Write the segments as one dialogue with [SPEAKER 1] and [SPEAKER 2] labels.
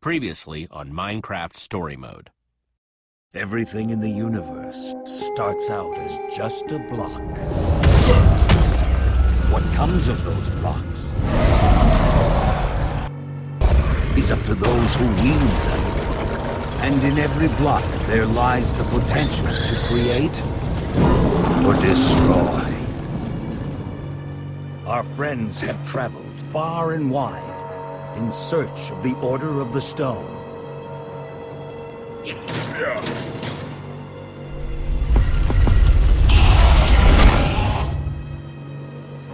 [SPEAKER 1] Previously on Minecraft Story Mode.
[SPEAKER 2] Everything in the universe starts out as just a block. What comes of those blocks is up to those who wield them. And in every block there lies the potential to create or destroy. Our friends have traveled far and wide in search of the Order of the Stone.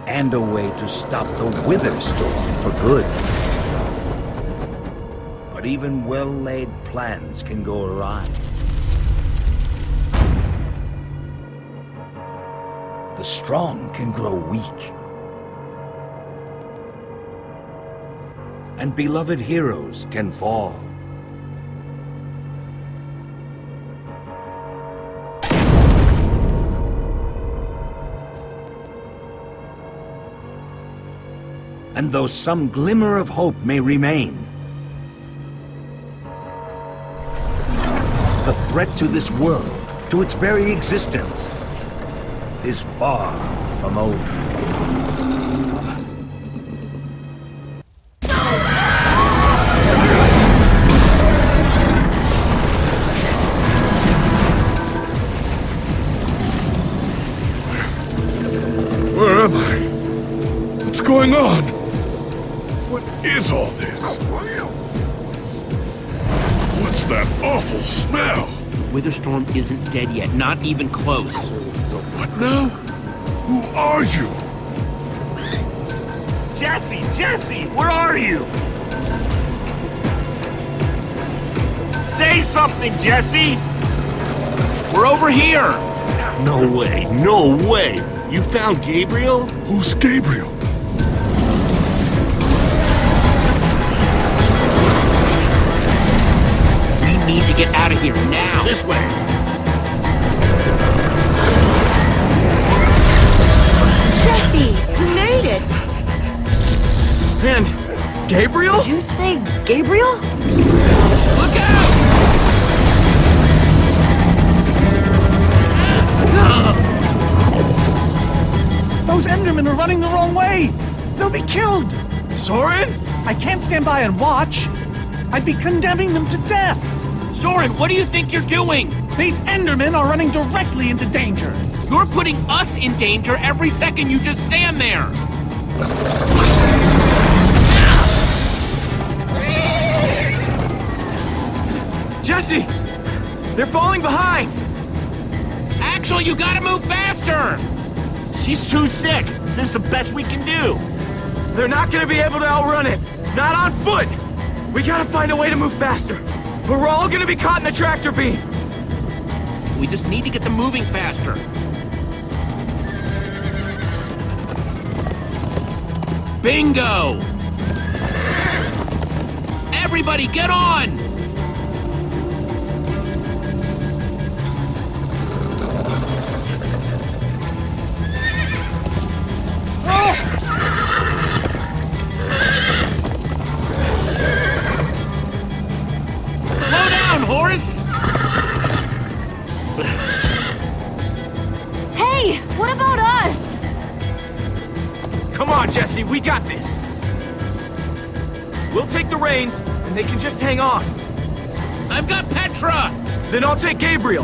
[SPEAKER 2] And a way to stop the Wither Storm for good. But even well-laid plans can go awry. The strong can grow weak. And beloved heroes can fall. And though some glimmer of hope may remain, the threat to this world, to its very existence, is far from over.
[SPEAKER 3] Where am I? What's going on? What is all this? What's that awful smell?
[SPEAKER 1] Witherstorm isn't dead yet, not even close.
[SPEAKER 3] The what now? Who are you?
[SPEAKER 4] Jesse, where are you? Say something, Jesse!
[SPEAKER 1] We're over here!
[SPEAKER 4] No way! You found Gabriel?
[SPEAKER 3] Who's Gabriel?
[SPEAKER 1] We need to get out of here now!
[SPEAKER 4] This way!
[SPEAKER 5] Jesse, you made it!
[SPEAKER 4] And Gabriel?
[SPEAKER 5] Did you say Gabriel?
[SPEAKER 1] Look out!
[SPEAKER 6] Those Endermen are running the wrong way! They'll be killed!
[SPEAKER 4] Soren?
[SPEAKER 6] I can't stand by and watch. I'd be condemning them to death!
[SPEAKER 1] Soren, what do you think you're doing?
[SPEAKER 6] These Endermen are running directly into danger!
[SPEAKER 1] You're putting us in danger every second you just stand there!
[SPEAKER 4] Jesse! They're falling behind!
[SPEAKER 1] Axel, you gotta move faster!
[SPEAKER 4] She's too sick. This is the best we can do. They're not gonna be able to outrun it. Not on foot. We gotta find a way to move faster. Or we're all gonna be caught in the tractor beam.
[SPEAKER 1] We just need to get them moving faster. Bingo! Everybody, get on! Slow down, Horace!
[SPEAKER 5] Hey, what about us?
[SPEAKER 4] Come on, Jesse, we got this. We'll take the reins, and they can just hang on.
[SPEAKER 1] I've got Petra!
[SPEAKER 4] Then I'll take Gabriel.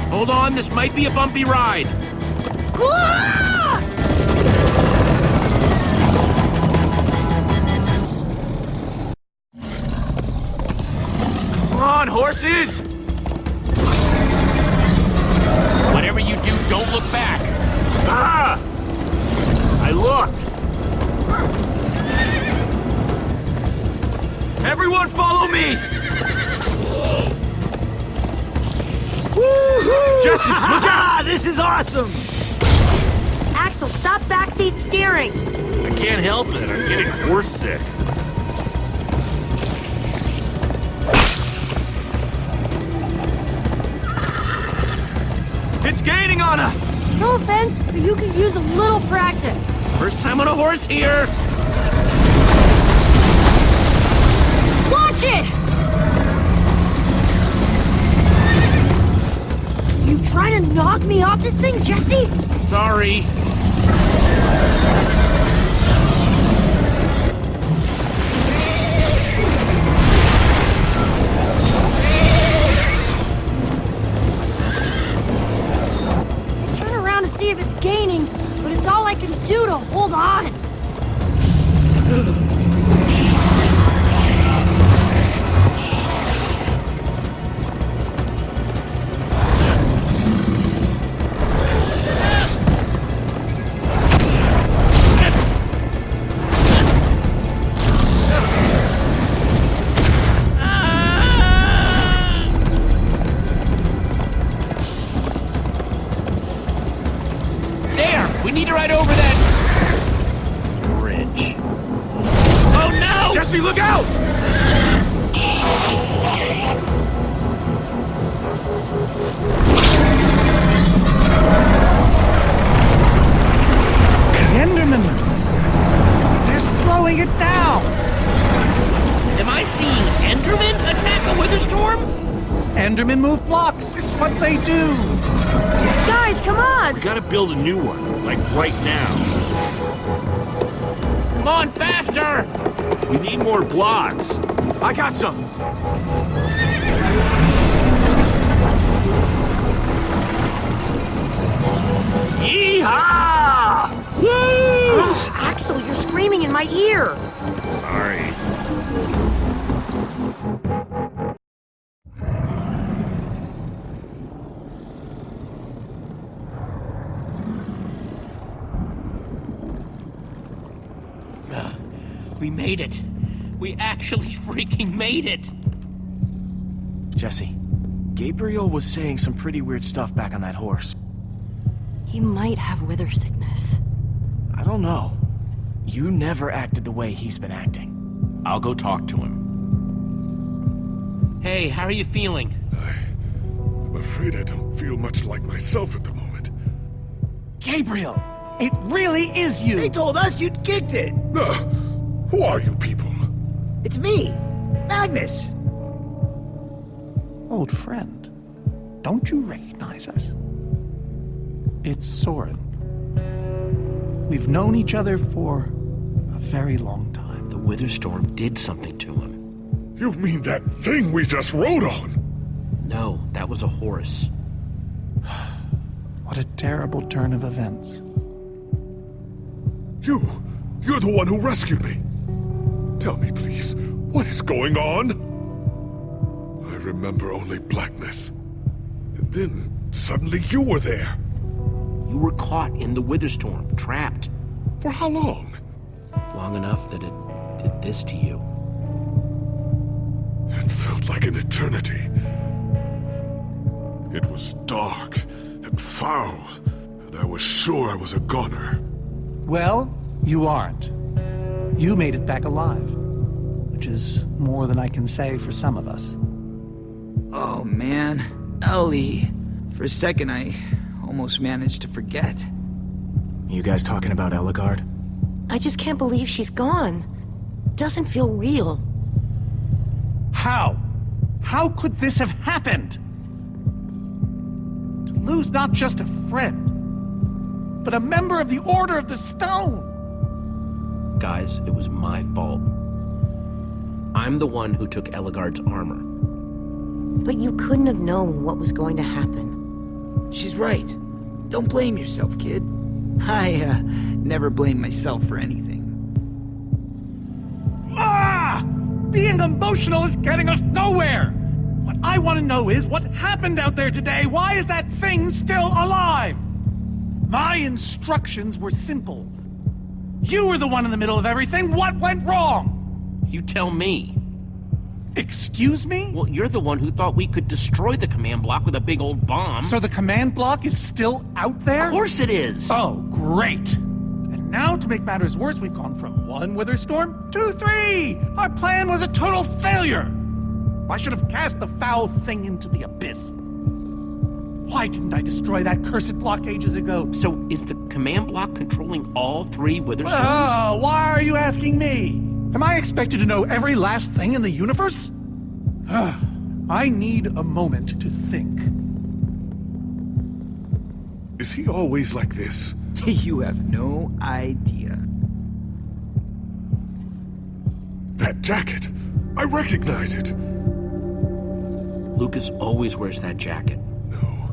[SPEAKER 1] Hold on, this might be a bumpy ride.
[SPEAKER 5] Ah!
[SPEAKER 4] Come on, horses!
[SPEAKER 1] Whatever you do, don't look back.
[SPEAKER 4] Ah! I looked. Everyone follow me! Woohoo! Jesse, look out! This is awesome!
[SPEAKER 5] Axel, stop backseat steering!
[SPEAKER 4] I can't help it. I'm getting horse sick. It's gaining on us!
[SPEAKER 5] No offense, but you could use a little practice.
[SPEAKER 1] First time on a horse here.
[SPEAKER 5] trying to knock me off this thing, Jesse?
[SPEAKER 1] Sorry.
[SPEAKER 5] I turn around to see if it's gaining, but it's all I can do to hold on.
[SPEAKER 1] We need to ride over that bridge. Oh no!
[SPEAKER 4] Jesse, look out!
[SPEAKER 6] The Endermen! They're slowing it down!
[SPEAKER 1] Am I seeing Enderman attack a wither storm?
[SPEAKER 6] Endermen move blocks, it's what they do!
[SPEAKER 5] Guys, come on!
[SPEAKER 7] We gotta build a new one, like right now.
[SPEAKER 1] Come on, faster!
[SPEAKER 7] We need more blocks.
[SPEAKER 4] I got some.
[SPEAKER 7] Yeehaw! Woo!
[SPEAKER 5] Ugh, Axel, you're screaming in my ear!
[SPEAKER 7] Sorry.
[SPEAKER 1] We made it. We actually freaking made it.
[SPEAKER 4] Jesse, Gabriel was saying some pretty weird stuff back on that horse.
[SPEAKER 5] He might have wither sickness.
[SPEAKER 4] I don't know. You never acted the way he's been acting.
[SPEAKER 1] I'll go talk to him. Hey, how are you feeling?
[SPEAKER 3] I'm afraid I don't feel much like myself at the moment.
[SPEAKER 6] Gabriel! It really is you!
[SPEAKER 8] They told us you'd kicked it.
[SPEAKER 3] Who are you people?
[SPEAKER 8] It's me, Magnus.
[SPEAKER 6] Old friend, don't you recognize us? It's Soren. We've known each other for a very long time.
[SPEAKER 1] The wither storm did something to him.
[SPEAKER 3] You mean that thing we just rode on?
[SPEAKER 1] No, that was a horse.
[SPEAKER 6] What a terrible turn of events.
[SPEAKER 3] You're the one who rescued me. Tell me, please, what is going on? I remember only blackness. And then, suddenly you were there.
[SPEAKER 1] You were caught in the wither storm, trapped.
[SPEAKER 3] For how long?
[SPEAKER 1] Long enough that it did this to you.
[SPEAKER 3] It felt like an eternity. It was dark and foul, and I was sure I was a goner.
[SPEAKER 6] Well, you aren't. You made it back alive, which is more than I can say for some of us.
[SPEAKER 8] Oh man, Ellie. For a second I almost managed to forget.
[SPEAKER 4] You guys talking about Eligard?
[SPEAKER 9] I just can't believe she's gone. Doesn't feel real.
[SPEAKER 6] How? How could this have happened? To lose not just a friend, but a member of the Order of the Stone!
[SPEAKER 1] Guys, it was my fault. I'm the one who took Eligard's armor.
[SPEAKER 9] But you couldn't have known what was going to happen.
[SPEAKER 8] She's right. Don't blame yourself, kid. I, never blame myself for anything.
[SPEAKER 6] Ah! Being emotional is getting us nowhere! What I want to know is what happened out there today? Why is that thing still alive? My instructions were simple. You were the one in the middle of everything. What went wrong?
[SPEAKER 1] You tell me.
[SPEAKER 6] Excuse me?
[SPEAKER 1] Well, you're the one who thought we could destroy the command block with a big old bomb.
[SPEAKER 6] So the command block is still out there?
[SPEAKER 1] Of course it is!
[SPEAKER 6] Oh, great. And now, to make matters worse, we've gone from 1 wither storm to 3! Our plan was a total failure! I should have cast the foul thing into the abyss. Why didn't I destroy that cursed block ages ago?
[SPEAKER 1] So, is the command block controlling all 3 wither storms?
[SPEAKER 6] Oh, why are you asking me? Am I expected to know every last thing in the universe? I need a moment to think.
[SPEAKER 3] Is he always like this?
[SPEAKER 8] You have no idea.
[SPEAKER 3] That jacket! I recognize it!
[SPEAKER 1] Lucas always wears that jacket.
[SPEAKER 3] No.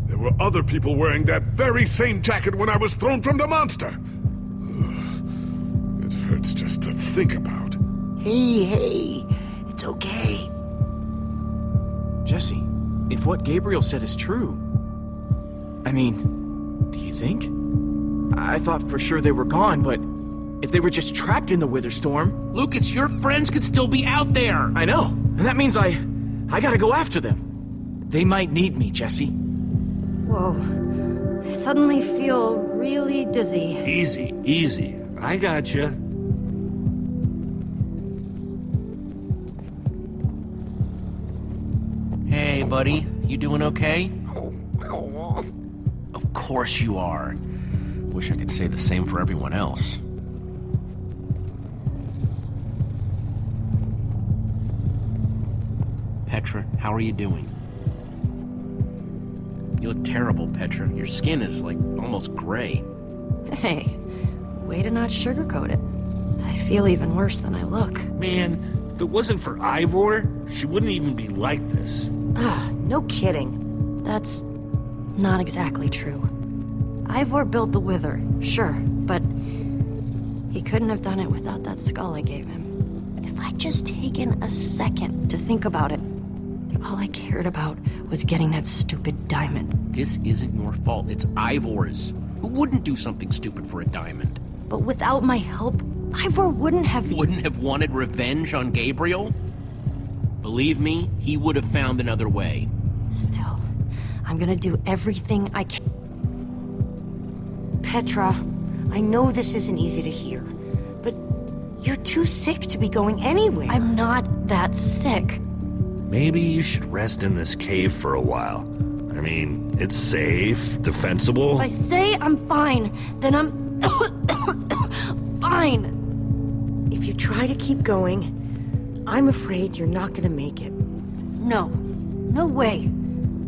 [SPEAKER 3] There were other people wearing that very same jacket when I was thrown from the monster! Ugh. It hurts just to think about.
[SPEAKER 8] Hey, it's okay.
[SPEAKER 4] Jesse, if what Gabriel said is true... I mean, do you think? I thought for sure they were gone, but if they were just trapped in the Wither Storm...
[SPEAKER 1] Lucas, your friends could still be out there!
[SPEAKER 4] I know, and that means I gotta go after them. They might need me, Jesse.
[SPEAKER 5] Whoa. I suddenly feel really dizzy.
[SPEAKER 7] Easy, easy. I gotcha.
[SPEAKER 1] Hey, buddy. You doing okay? Of course you are. Wish I could say the same for everyone else. Petra, how are you doing? You look terrible, Petra. Your skin is, like, almost gray.
[SPEAKER 5] Hey, way to not sugarcoat it. I feel even worse than I look.
[SPEAKER 7] Man, if it wasn't for Ivor, she wouldn't even be like this.
[SPEAKER 9] Ah, no kidding.
[SPEAKER 5] That's not exactly true. Ivor built the Wither, sure, but he couldn't have done it without that skull I gave him. If I'd just taken a second to think about it, but all I cared about was getting that stupid diamond.
[SPEAKER 1] This isn't your fault. It's Ivor's. Who wouldn't do something stupid for a diamond?
[SPEAKER 5] But without my help, Ivor wouldn't have...
[SPEAKER 1] Wouldn't have wanted revenge on Gabriel? Believe me, he would have found another way.
[SPEAKER 5] Still, I'm gonna do everything I can.
[SPEAKER 9] Petra, I know this isn't easy to hear, but you're too sick to be going anywhere.
[SPEAKER 5] I'm not that sick.
[SPEAKER 7] Maybe you should rest in this cave for a while. I mean, it's safe, defensible.
[SPEAKER 5] If I say I'm fine, then I'm fine.
[SPEAKER 9] If you try to keep going, I'm afraid you're not gonna make it.
[SPEAKER 5] No. No way.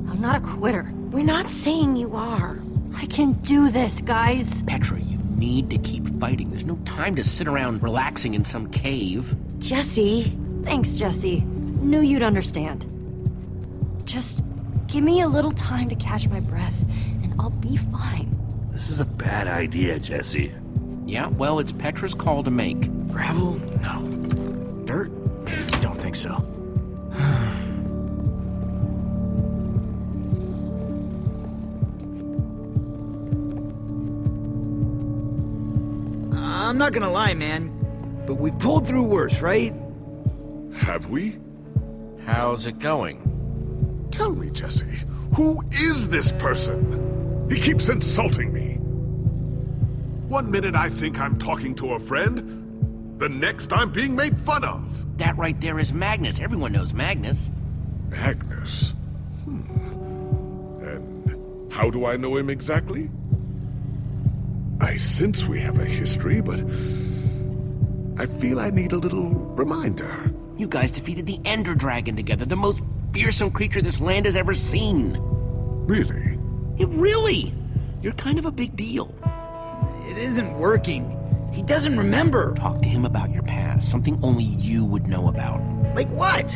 [SPEAKER 5] I'm not a quitter.
[SPEAKER 9] We're not saying you are.
[SPEAKER 5] I can do this, guys.
[SPEAKER 1] Petra, you need to keep fighting. There's no time to sit around relaxing in some cave.
[SPEAKER 9] Jesse.
[SPEAKER 5] Thanks, Jesse. Knew you'd understand. Just give me a little time to catch my breath, and I'll be fine.
[SPEAKER 7] This is a bad idea, Jesse.
[SPEAKER 1] Yeah, well, it's Petra's call to make.
[SPEAKER 4] Gravel? No. Dirt? Don't think so.
[SPEAKER 8] I'm not gonna lie, man, but we've pulled through worse, right?
[SPEAKER 3] Have we?
[SPEAKER 1] How's it going?
[SPEAKER 3] Tell me, Jesse, who is this person? He keeps insulting me. One minute I think I'm talking to a friend, the next I'm being made fun of.
[SPEAKER 1] That right there is Magnus. Everyone knows Magnus.
[SPEAKER 3] Magnus? And how do I know him exactly? I sense we have a history, but I feel I need a little reminder.
[SPEAKER 1] You guys defeated the Ender Dragon together, the most fearsome creature this land has ever seen.
[SPEAKER 3] Really?
[SPEAKER 1] Really? You're kind of a big deal.
[SPEAKER 8] It isn't working. He doesn't remember.
[SPEAKER 1] Talk to him about your past, something only you would know about.
[SPEAKER 8] Like what?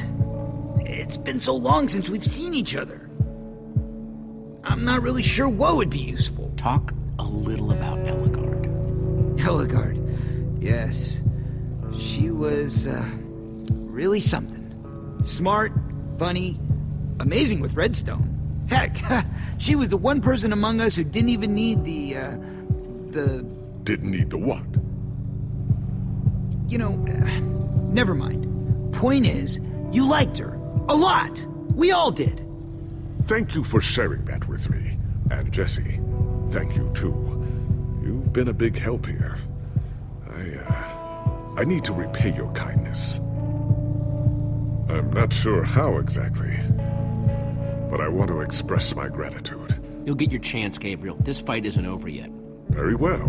[SPEAKER 8] It's been so long since we've seen each other. I'm not really sure what would be useful.
[SPEAKER 1] Talk a little about Ellegaard.
[SPEAKER 8] Ellegaard, yes. She was, really something. Smart, funny, amazing with redstone. Heck, she was the one person among us who didn't even need the...
[SPEAKER 3] Didn't need the what?
[SPEAKER 8] You know, never mind. Point is, you liked her. A lot. We all did.
[SPEAKER 3] Thank you for sharing that with me. And Jesse, thank you too. You've been a big help here. I need to repay your kindness. I'm not sure how exactly, but I want to express my gratitude.
[SPEAKER 1] You'll get your chance, Gabriel. This fight isn't over yet.
[SPEAKER 3] Very well.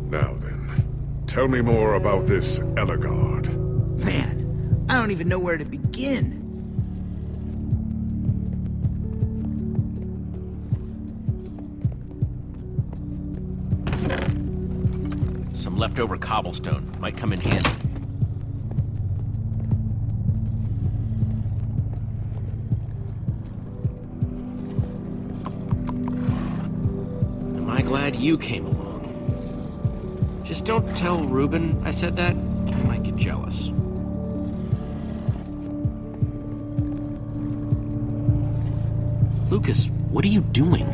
[SPEAKER 3] Now then, tell me more about this Ellegaard.
[SPEAKER 8] Man, I don't even know where to begin.
[SPEAKER 1] Some leftover cobblestone. Might come in handy. Am I glad you came along? Just don't tell Reuben I said that. He might get jealous. Lucas, what are you doing?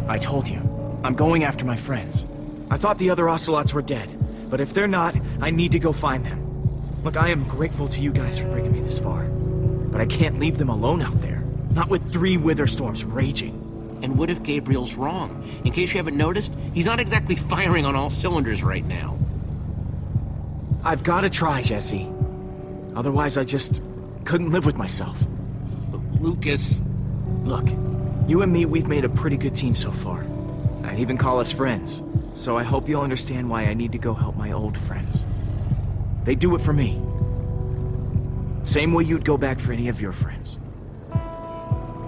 [SPEAKER 4] I told you. I'm going after my friends. I thought the other Ocelots were dead, but if they're not, I need to go find them. Look, I am grateful to you guys for bringing me this far, but I can't leave them alone out there. Not with 3 wither storms raging.
[SPEAKER 1] And what if Gabriel's wrong? In case you haven't noticed, he's not exactly firing on all cylinders right now.
[SPEAKER 4] I've got to try, Jesse. Otherwise, I just couldn't live with myself.
[SPEAKER 1] Lucas...
[SPEAKER 4] Look, you and me, we've made a pretty good team so far. I'd even call us friends. So I hope you'll understand why I need to go help my old friends. They do it for me. Same way you'd go back for any of your friends.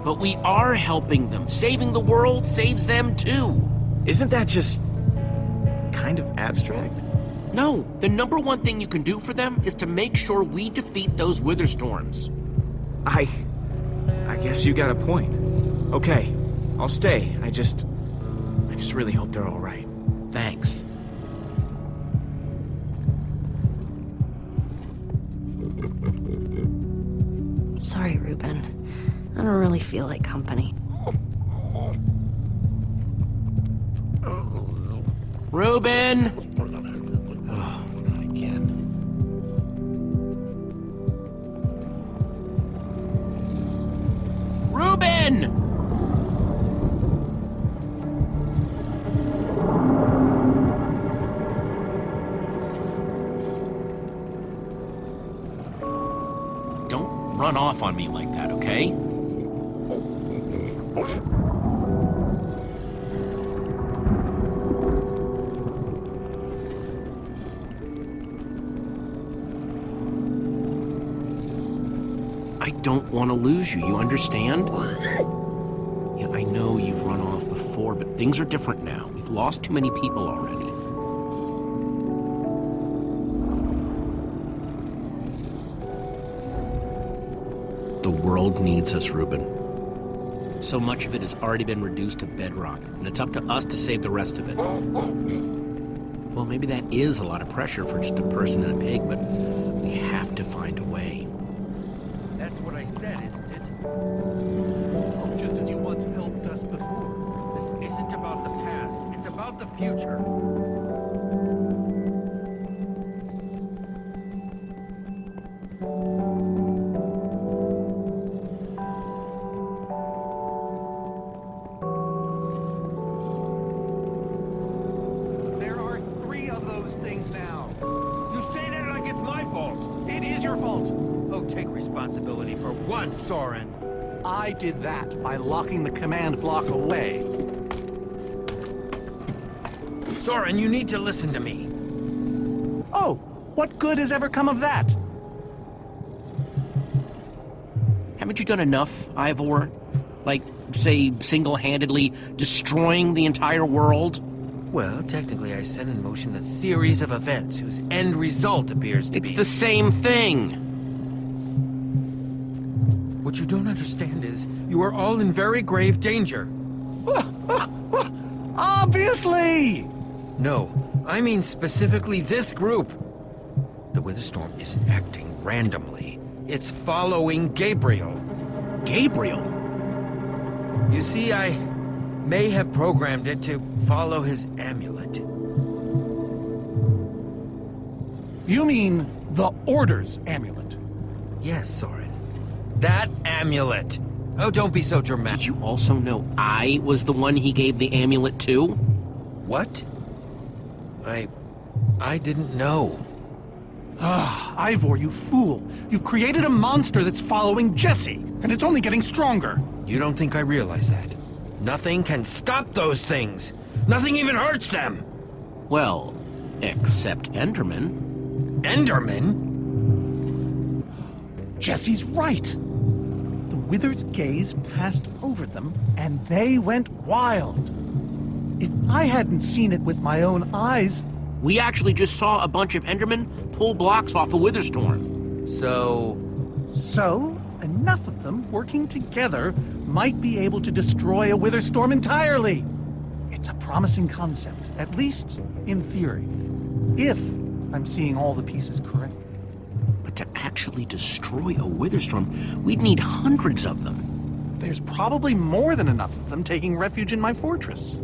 [SPEAKER 1] But we are helping them. Saving the world saves them too.
[SPEAKER 4] Isn't that just... kind of abstract?
[SPEAKER 1] No, the #1 thing you can do for them is to make sure we defeat those wither storms.
[SPEAKER 4] I guess you got a point. Okay, I'll stay. I just really hope they're all right.
[SPEAKER 1] Thanks.
[SPEAKER 5] Sorry, Reuben. I don't really feel like company.
[SPEAKER 1] Reuben! Oh, not again. Reuben! Don't run off on me like that, okay? I don't want to lose you, you understand? Yeah, I know you've run off before, but things are different now. We've lost too many people already. The world needs us, Reuben. So much of it has already been reduced to bedrock, and it's up to us to save the rest of it. Well, maybe that is a lot of pressure for just a person and a pig, but we have to find a way.
[SPEAKER 10] That's what I said, isn't it? Just as you once helped us before. This isn't about the past, it's about the future. There are 3 of those things now. You say that like it's my fault. It is your fault. Oh, take responsibility for what, Soren?
[SPEAKER 6] I did that by locking the command block away.
[SPEAKER 10] Soren, you need to listen to me.
[SPEAKER 6] Oh, what good has ever come of that?
[SPEAKER 1] Haven't you done enough, Ivor? Like, say, single-handedly destroying the entire world?
[SPEAKER 10] Well, technically I set in motion a series of events whose end result appears to be...
[SPEAKER 1] It's the same thing!
[SPEAKER 10] What you don't understand is, you are all in very grave danger.
[SPEAKER 6] Obviously!
[SPEAKER 10] No, I mean specifically this group. The Wither Storm isn't acting randomly. It's following Gabriel.
[SPEAKER 1] Gabriel?
[SPEAKER 10] You see, I may have programmed it to follow his amulet.
[SPEAKER 6] You mean the Order's amulet?
[SPEAKER 10] Yes, Soren. That amulet. Oh, don't be so dramatic.
[SPEAKER 1] Did you also know I was the one he gave the amulet to?
[SPEAKER 10] What? I didn't know.
[SPEAKER 6] Ah, Ivor, you fool. You've created a monster that's following Jesse, and it's only getting stronger.
[SPEAKER 10] You don't think I realize that? Nothing can stop those things. Nothing even hurts them.
[SPEAKER 1] Well, except Enderman.
[SPEAKER 10] Enderman?
[SPEAKER 6] Jesse's right. The Wither's gaze passed over them, and they went wild. If I hadn't seen it with my own eyes,
[SPEAKER 1] We actually just saw a bunch of Endermen pull blocks off a Witherstorm.
[SPEAKER 6] So, enough of them working together might be able to destroy a Witherstorm entirely. It's a promising concept, at least in theory, if I'm seeing all the pieces correctly.
[SPEAKER 1] But to actually destroy a Witherstorm, we'd need hundreds of them.
[SPEAKER 6] There's probably more than enough of them taking refuge in my fortress.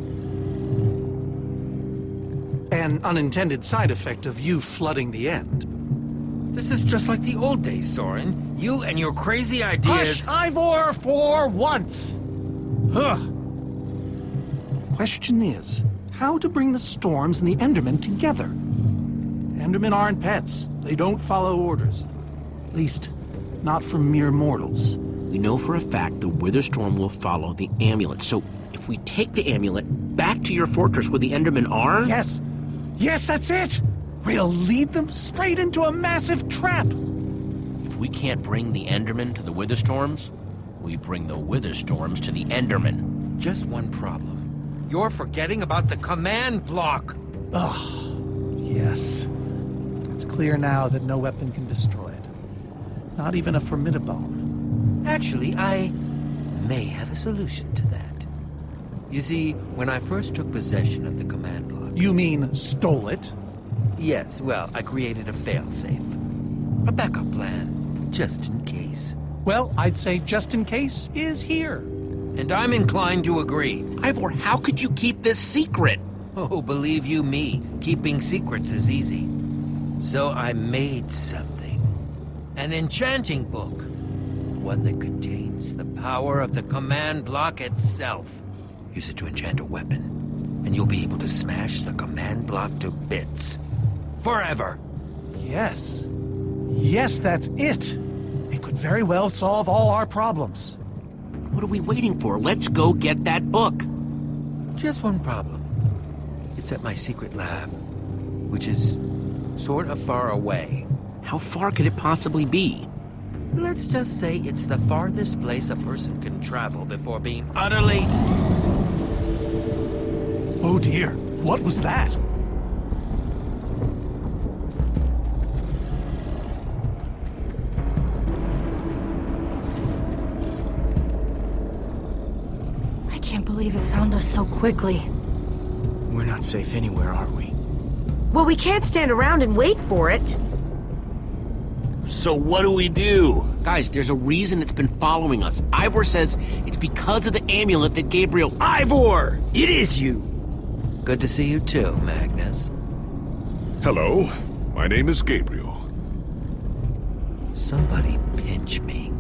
[SPEAKER 6] An unintended side effect of you flooding the end.
[SPEAKER 10] This is just like the old days, Soren. You and your crazy ideas.
[SPEAKER 6] Hush, Ivor, for once! Ugh. Question is, how to bring the storms and the Endermen together? Endermen aren't pets. They don't follow orders. At least, not from mere mortals.
[SPEAKER 1] We know for a fact the Witherstorm will follow the amulet. So if we take the amulet back to your fortress where the Endermen are...
[SPEAKER 6] Yes! Yes, that's it! We'll lead them straight into a massive trap!
[SPEAKER 1] If we can't bring the Endermen to the Witherstorms, we bring the Witherstorms to the Endermen.
[SPEAKER 10] Just one problem. You're forgetting about the command block.
[SPEAKER 6] Ugh, yes. It's clear now that no weapon can destroy it. Not even a Formidabone.
[SPEAKER 10] Actually, I may have a solution to that. You see, when I first took possession of the command block...
[SPEAKER 6] You mean stole it?
[SPEAKER 10] Yes, well, I created a failsafe. A backup plan, for just in case.
[SPEAKER 6] Well, I'd say just in case is here.
[SPEAKER 10] And I'm inclined to agree.
[SPEAKER 1] Ivor, how could you keep this secret?
[SPEAKER 10] Oh, believe you me, keeping secrets is easy. So I made something. An enchanting book. One that contains the power of the command block itself. Use it to enchant a weapon, and you'll be able to smash the command block to bits. Forever.
[SPEAKER 6] Yes. Yes, that's it. It could very well solve all our problems.
[SPEAKER 1] What are we waiting for? Let's go get that book.
[SPEAKER 10] Just one problem. It's at my secret lab, which is sort of far away.
[SPEAKER 1] How far could it possibly be?
[SPEAKER 10] Let's just say it's the farthest place a person can travel before being utterly...
[SPEAKER 6] Oh dear, what was that?
[SPEAKER 5] I can't believe it found us so quickly.
[SPEAKER 4] We're not safe anywhere, are we?
[SPEAKER 9] Well, we can't stand around and wait for it.
[SPEAKER 7] So what do we do?
[SPEAKER 1] Guys, there's a reason it's been following us. Ivor says it's because of the amulet that Gabriel...
[SPEAKER 8] Ivor! It is you!
[SPEAKER 10] Good to see you too, Magnus.
[SPEAKER 3] Hello, my name is Gabriel.
[SPEAKER 10] Somebody pinch me.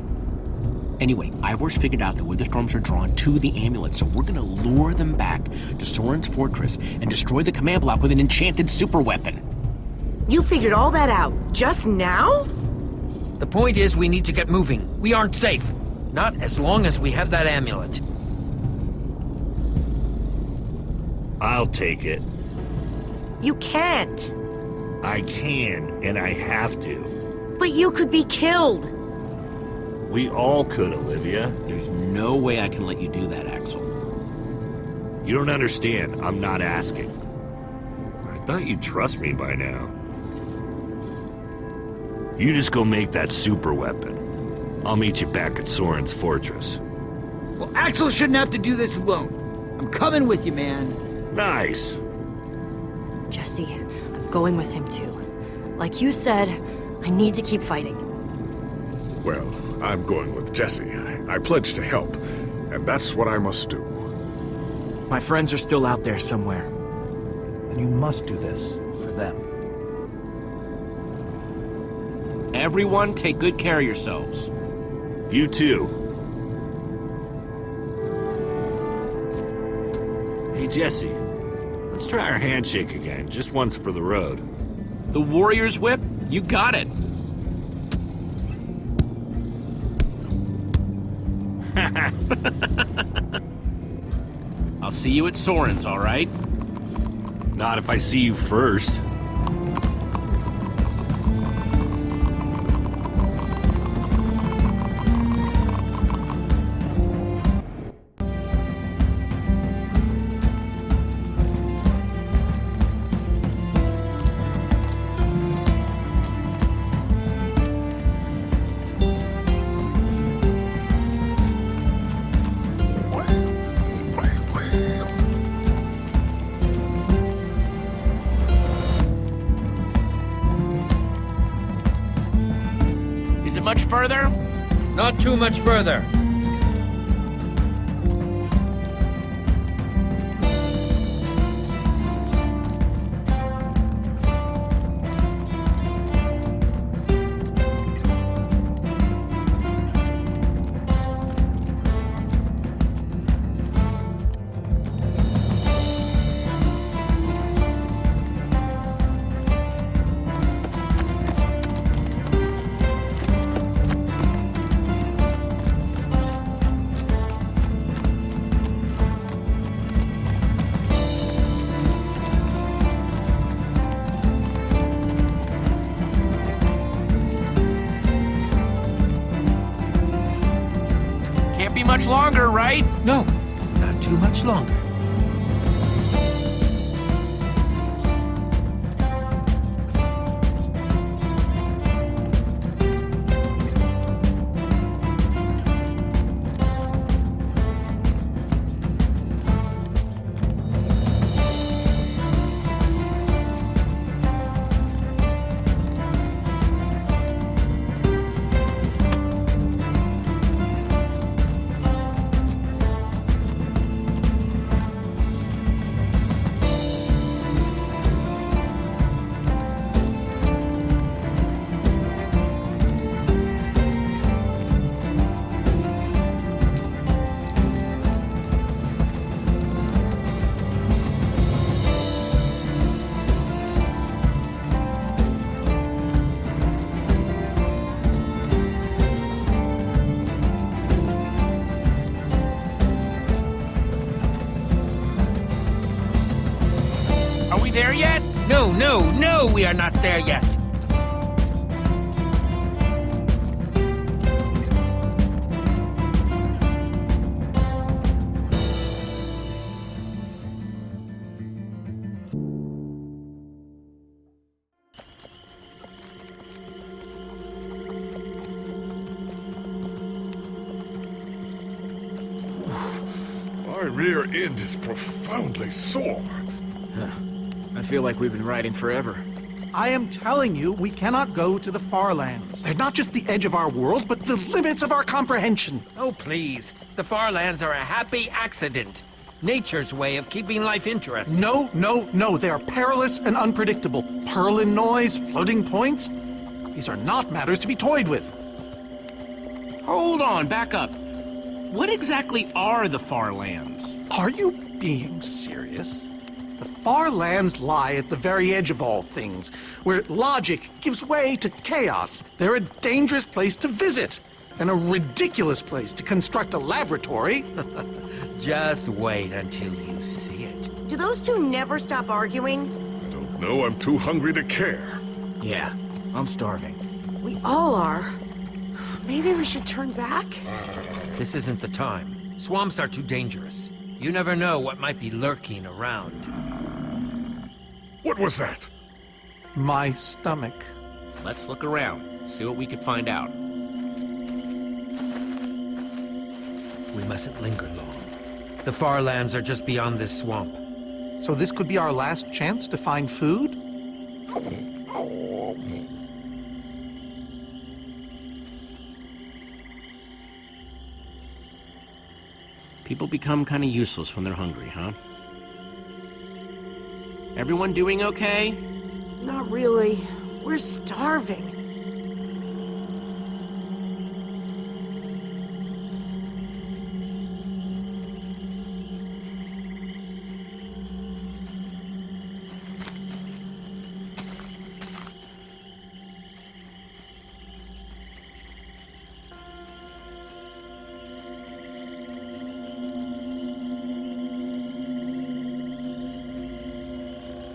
[SPEAKER 1] Anyway, Ivor's figured out the Witherstorms are drawn to the amulet, so we're gonna lure them back to Soren's fortress and destroy the command block with an enchanted super weapon.
[SPEAKER 9] You figured all that out just now?
[SPEAKER 10] The point is we need to get moving. We aren't safe. Not as long as we have that amulet.
[SPEAKER 7] I'll take it.
[SPEAKER 9] You can't.
[SPEAKER 7] I can, and I have to.
[SPEAKER 9] But you could be killed.
[SPEAKER 7] We all could, Olivia.
[SPEAKER 1] There's no way I can let you do that, Axel.
[SPEAKER 7] You don't understand. I'm not asking. I thought you'd trust me by now. You just go make that super weapon. I'll meet you back at Soren's fortress.
[SPEAKER 8] Well, Axel shouldn't have to do this alone. I'm coming with you, man.
[SPEAKER 7] Nice.
[SPEAKER 5] Jesse, I'm going with him too. Like you said, I need to keep fighting.
[SPEAKER 3] Well, I'm going with Jesse. I pledge to help, and that's what I must do.
[SPEAKER 4] My friends are still out there somewhere.
[SPEAKER 6] And you must do this for them.
[SPEAKER 1] Everyone, take good care of yourselves.
[SPEAKER 7] You too. Hey, Jesse. Let's try our handshake again, just once for the road.
[SPEAKER 1] The Warrior's Whip? You got it. I'll see you at Soren's, all right?
[SPEAKER 7] Not if I see you first.
[SPEAKER 1] much further?
[SPEAKER 10] Not too much further.
[SPEAKER 1] Can't be much longer, right?
[SPEAKER 10] No, not too much longer.
[SPEAKER 1] Are we there yet?
[SPEAKER 10] No, no, no, we are not there yet.
[SPEAKER 3] My rear end is profoundly sore.
[SPEAKER 4] I feel like we've been riding forever.
[SPEAKER 6] I am telling you, we cannot go to the far lands. They're not just the edge of our world, but the limits of our comprehension.
[SPEAKER 10] Oh, please. The far lands are a happy accident. Nature's way of keeping life interesting.
[SPEAKER 6] No, no, no. They are perilous and unpredictable. Purlin noise, floating points. These are not matters to be toyed with.
[SPEAKER 1] Hold on, back up. What exactly are the Far Lands?
[SPEAKER 6] Are you being serious? The far lands lie at the very edge of all things, where logic gives way to chaos. They're a dangerous place to visit, and a ridiculous place to construct a laboratory.
[SPEAKER 10] Just wait until you see it.
[SPEAKER 9] Do those two never stop arguing?
[SPEAKER 3] I don't know, I'm too hungry to care.
[SPEAKER 4] Yeah, I'm starving.
[SPEAKER 9] We all are. Maybe we should turn back?
[SPEAKER 10] This isn't the time. Swamps are too dangerous. You never know what might be lurking around.
[SPEAKER 3] What was that?
[SPEAKER 6] My stomach.
[SPEAKER 1] Let's look around, see what we could find out.
[SPEAKER 10] We mustn't linger long. The far lands are just beyond this swamp.
[SPEAKER 6] So this could be our last chance to find food?
[SPEAKER 1] People become kind of useless when they're hungry, huh? Everyone doing okay?
[SPEAKER 9] Not really. We're starving.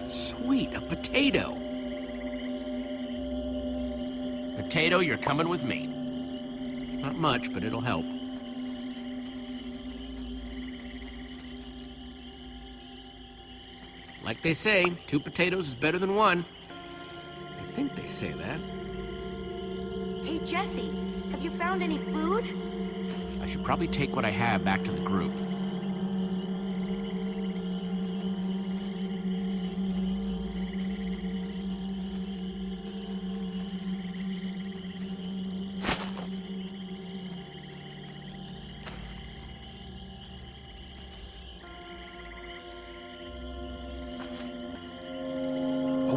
[SPEAKER 1] Sweet, a potato. Potato, you're coming with me. It's not much, but it'll help. Like they say, 2 potatoes is better than 1. I think they say that.
[SPEAKER 9] Hey, Jesse, have you found any food?
[SPEAKER 1] I should probably take what I have back to the group.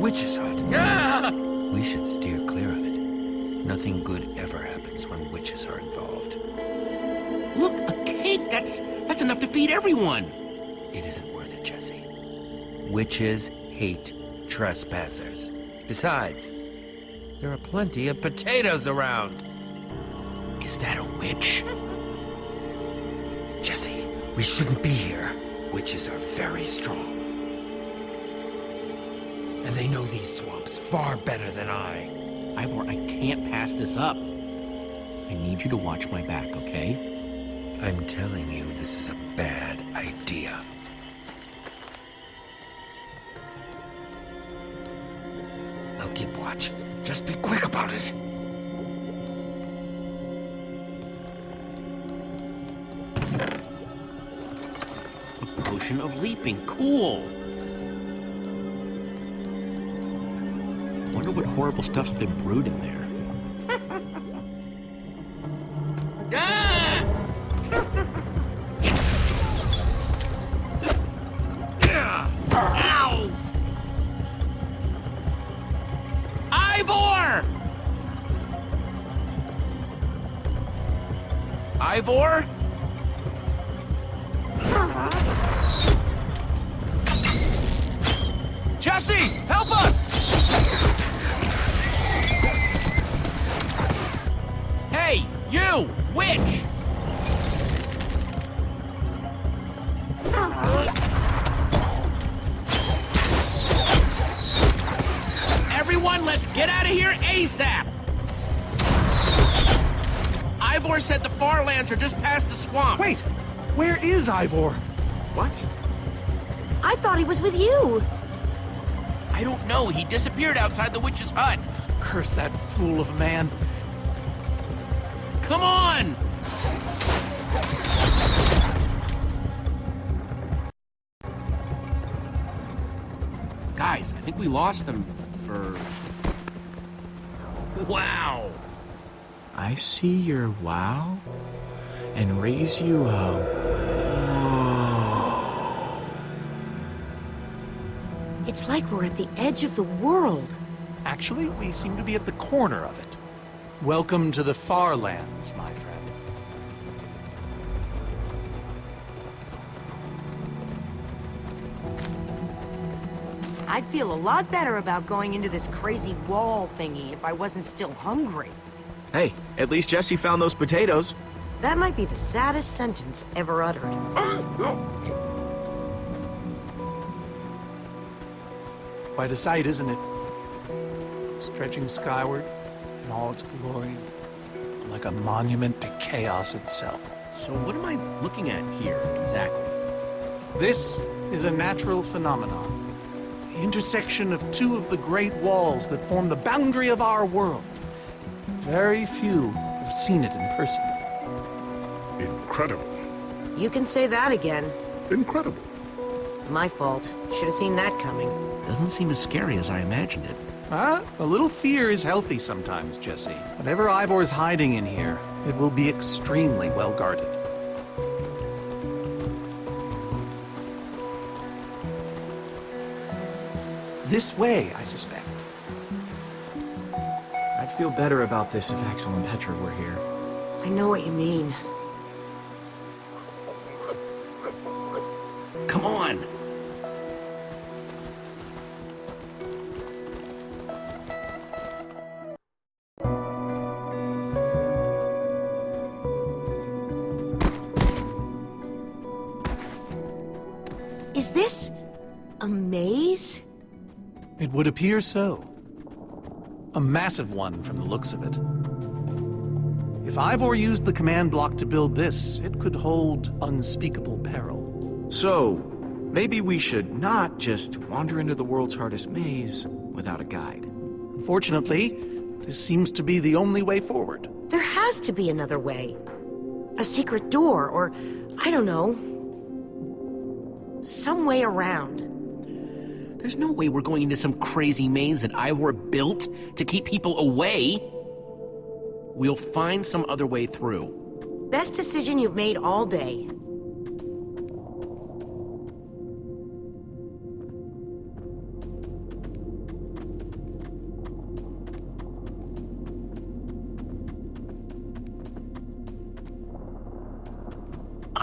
[SPEAKER 10] witch's hut.
[SPEAKER 1] Ah!
[SPEAKER 10] We should steer clear of it. Nothing good ever happens when witches are involved.
[SPEAKER 1] Look, a cake! That's enough to feed everyone!
[SPEAKER 10] It isn't worth it, Jesse. Witches hate trespassers. Besides, there are plenty of potatoes around.
[SPEAKER 1] Is that a witch?
[SPEAKER 10] Jesse, we shouldn't be here. Witches are very strong. And they know these swamps far better than I.
[SPEAKER 1] Ivor, I can't pass this up. I need you to watch my back, okay?
[SPEAKER 10] I'm telling you, this is a bad idea. I'll keep watch. Just be quick about it.
[SPEAKER 1] A potion of leaping. Cool. Wonder what horrible stuff's been brewed in there. Ah! Ow! Ivor! Ivor?
[SPEAKER 6] Jesse, help us!
[SPEAKER 1] Hey, you! Witch! Everyone, let's get out of here ASAP! Ivor said the Farlands are just past the swamp.
[SPEAKER 6] Wait, where is Ivor?
[SPEAKER 4] What?
[SPEAKER 9] I thought he was with you.
[SPEAKER 1] I don't know. He disappeared outside the witch's hut.
[SPEAKER 6] Curse that fool of a man.
[SPEAKER 1] Come on! Guys, I think we lost them for... Wow!
[SPEAKER 4] I see your wow and raise you a whoa.
[SPEAKER 9] It's like we're at the edge of the world.
[SPEAKER 6] Actually, we seem to be at the corner of it. Welcome to the Farlands, my friend.
[SPEAKER 9] I'd feel a lot better about going into this crazy wall thingy if I wasn't still hungry.
[SPEAKER 4] Hey, at least Jesse found those potatoes.
[SPEAKER 9] That might be the saddest sentence ever uttered.
[SPEAKER 6] Quite a sight, isn't it? Stretching skyward in all its glory, like a monument to chaos itself.
[SPEAKER 1] So what am I looking at here, exactly?
[SPEAKER 6] This is a natural phenomenon. The intersection of two of the great walls that form the boundary of our world. Very few have seen it in person.
[SPEAKER 3] Incredible.
[SPEAKER 9] You can say that again.
[SPEAKER 3] Incredible.
[SPEAKER 9] My fault. Should have seen that coming.
[SPEAKER 1] Doesn't seem as scary as I imagined it.
[SPEAKER 6] A little fear is healthy sometimes, Jesse. Whatever Ivor's hiding in here, it will be extremely well guarded. This way, I suspect.
[SPEAKER 4] I'd feel better about this if Axel and Petra were here.
[SPEAKER 9] I know what you mean.
[SPEAKER 1] Come on!
[SPEAKER 9] Is this a maze?
[SPEAKER 6] It would appear so. A massive one from the looks of it. If Ivor used the command block to build this, it could hold unspeakable peril.
[SPEAKER 4] So, maybe we should not just wander into the world's hardest maze without a guide.
[SPEAKER 6] Unfortunately, this seems to be the only way forward.
[SPEAKER 9] There has to be another way. A secret door, or, I don't know, some way around.
[SPEAKER 1] There's no way we're going into some crazy maze that Ivor built to keep people away. We'll find some other way through.
[SPEAKER 9] Best decision you've made all day.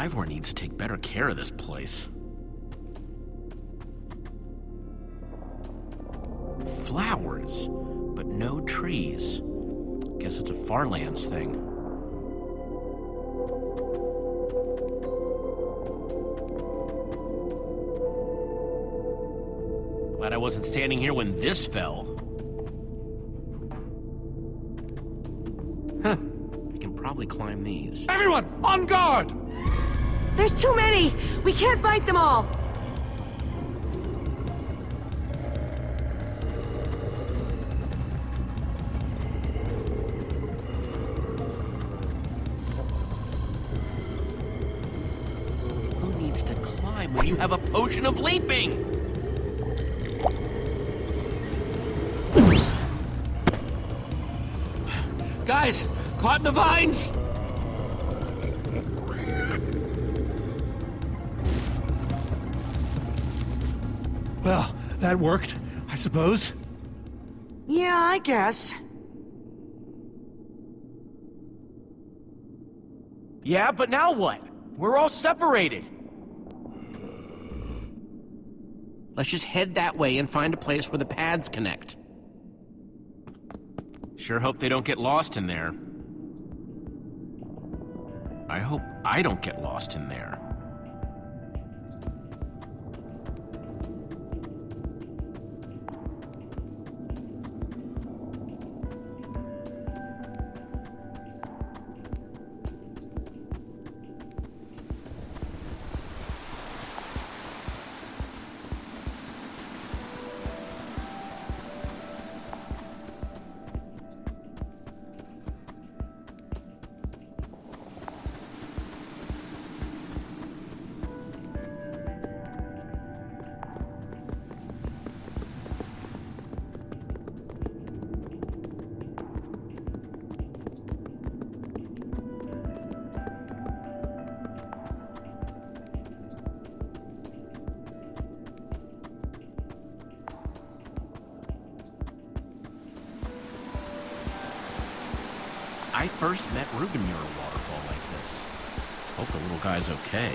[SPEAKER 1] Ivor needs to take better care of this place. Flowers, but no trees. Guess it's a Farlands thing. Glad I wasn't standing here when this fell. Huh. I can probably climb these.
[SPEAKER 6] Everyone, on guard!
[SPEAKER 9] There's too many! We can't fight them all!
[SPEAKER 1] Who needs to climb when you have a potion of leaping? Guys, caught in the vines!
[SPEAKER 6] Well, that worked, I suppose.
[SPEAKER 9] Yeah, I guess.
[SPEAKER 4] Yeah, but now what? We're all separated.
[SPEAKER 1] Let's just head that way and find a place where the paths connect. Sure hope they don't get lost in there. I hope I don't get lost in there. I first met Reuben near a waterfall like this. Hope the little guy's okay.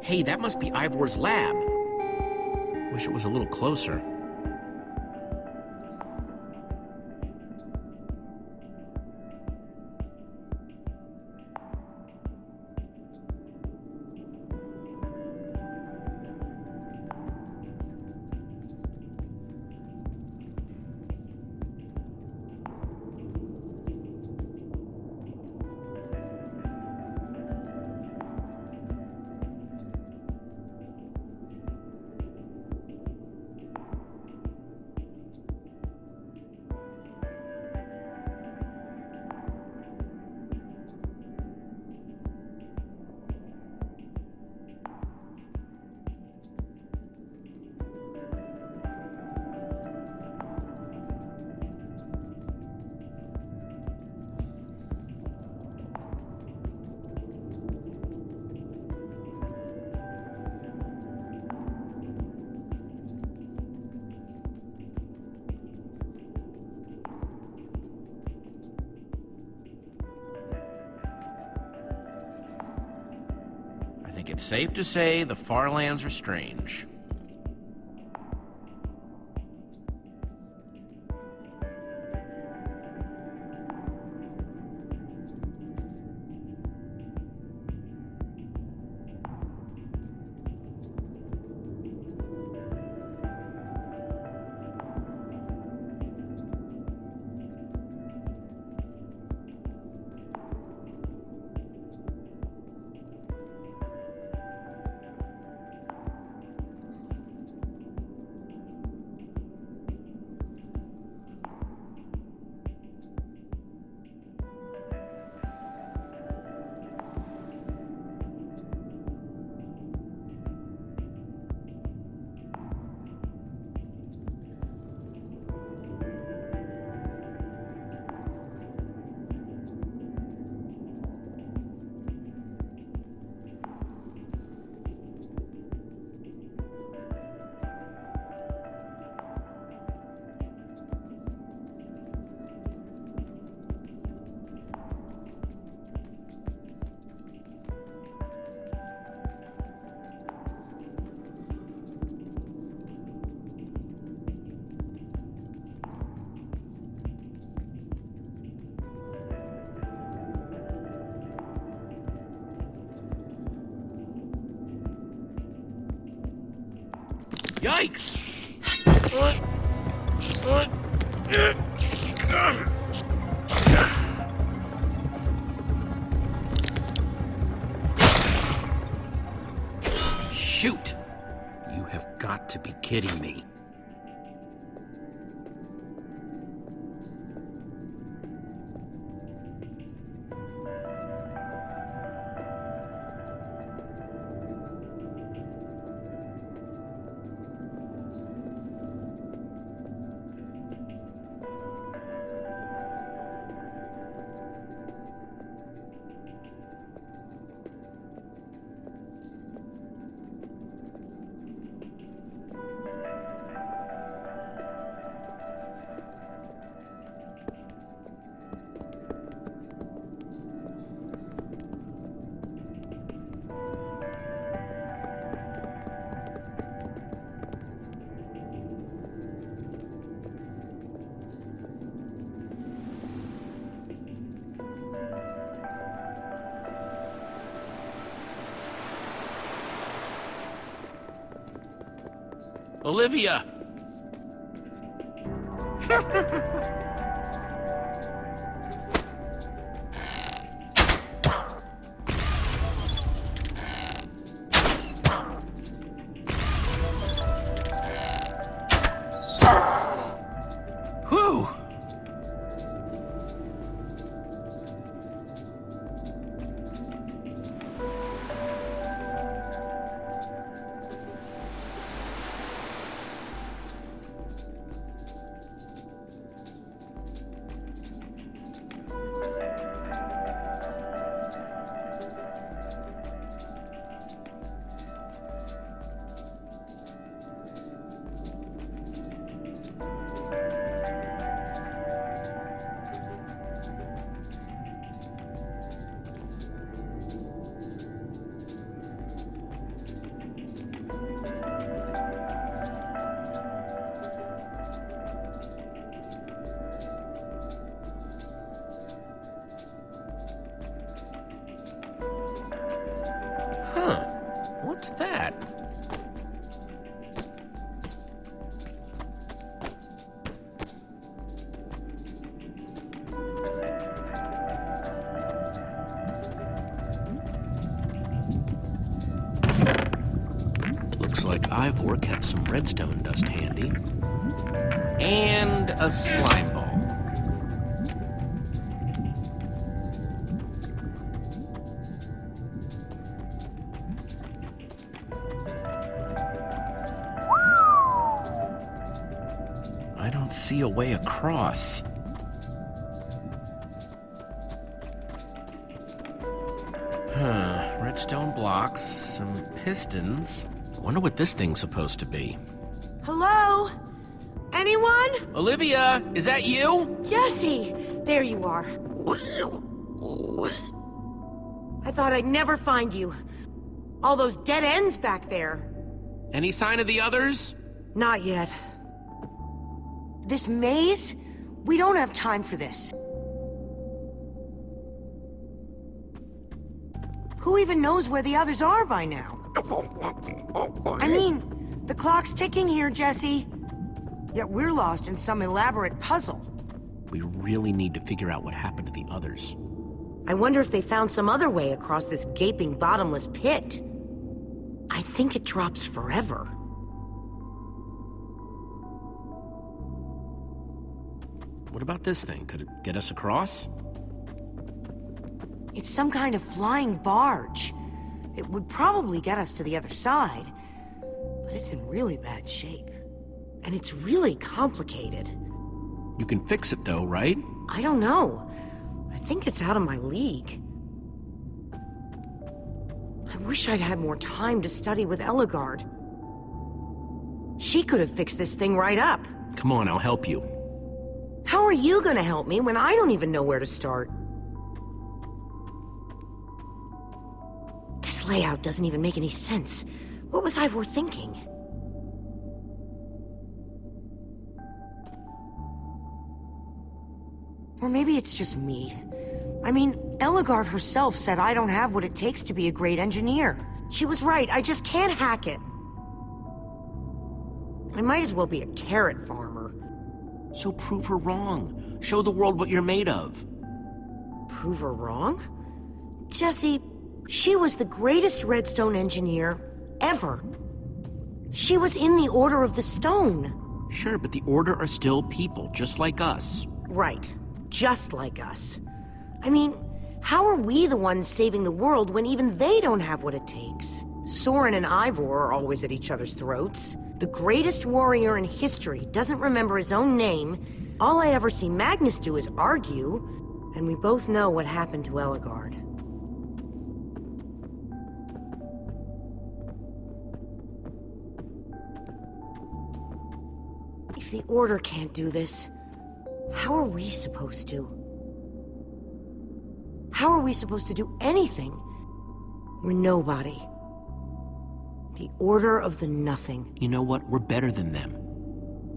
[SPEAKER 1] Hey, that must be Ivor's lab. Wish it was a little closer. I think it's safe to say the Farlands are strange. Yikes! Shoot! You have got to be kidding me. Olivia! Whew! Huh. What's that? Looks like Ivor kept some redstone dust handy. And a slime ball. I don't see a way across. Redstone blocks, some pistons. I wonder what this thing's supposed to be.
[SPEAKER 9] Hello? Anyone?
[SPEAKER 1] Olivia, is that you?
[SPEAKER 9] Jesse! There you are. I thought I'd never find you. All those dead ends back there.
[SPEAKER 1] Any sign of the others?
[SPEAKER 9] Not yet. This maze? We don't have time for this. Who even knows where the others are by now? I mean, the clock's ticking here, Jesse. Yet we're lost in some elaborate puzzle.
[SPEAKER 1] We really need to figure out what happened to the others.
[SPEAKER 9] I wonder if they found some other way across this gaping, bottomless pit. I think it drops forever.
[SPEAKER 1] What about this thing? Could it get us across?
[SPEAKER 9] It's some kind of flying barge. It would probably get us to the other side. But it's in really bad shape. And it's really complicated.
[SPEAKER 1] You can fix it though, right?
[SPEAKER 9] I don't know. I think it's out of my league. I wish I'd had more time to study with Ellegaard. She could have fixed this thing right up.
[SPEAKER 1] Come on, I'll help you.
[SPEAKER 9] How are you gonna help me when I don't even know where to start? This layout doesn't even make any sense. What was Ivor thinking? Or maybe it's just me. I mean, Ellegaard herself said I don't have what it takes to be a great engineer. She was right, I just can't hack it. I might as well be a carrot farmer.
[SPEAKER 1] So prove her wrong. Show the world what you're made of.
[SPEAKER 9] Prove her wrong? Jesse, she was the greatest redstone engineer ever. She was in the Order of the Stone.
[SPEAKER 1] Sure, but the Order are still people, just like us.
[SPEAKER 9] Right, just like us. I mean, how are we the ones saving the world when even they don't have what it takes? Soren and Ivor are always at each other's throats. The greatest warrior in history doesn't remember his own name. All I ever see Magnus do is argue, and we both know what happened to Ellegaard. If the Order can't do this, how are we supposed to? How are we supposed to do anything? We're nobody. The Order of the Nothing.
[SPEAKER 1] You know what? We're better than them.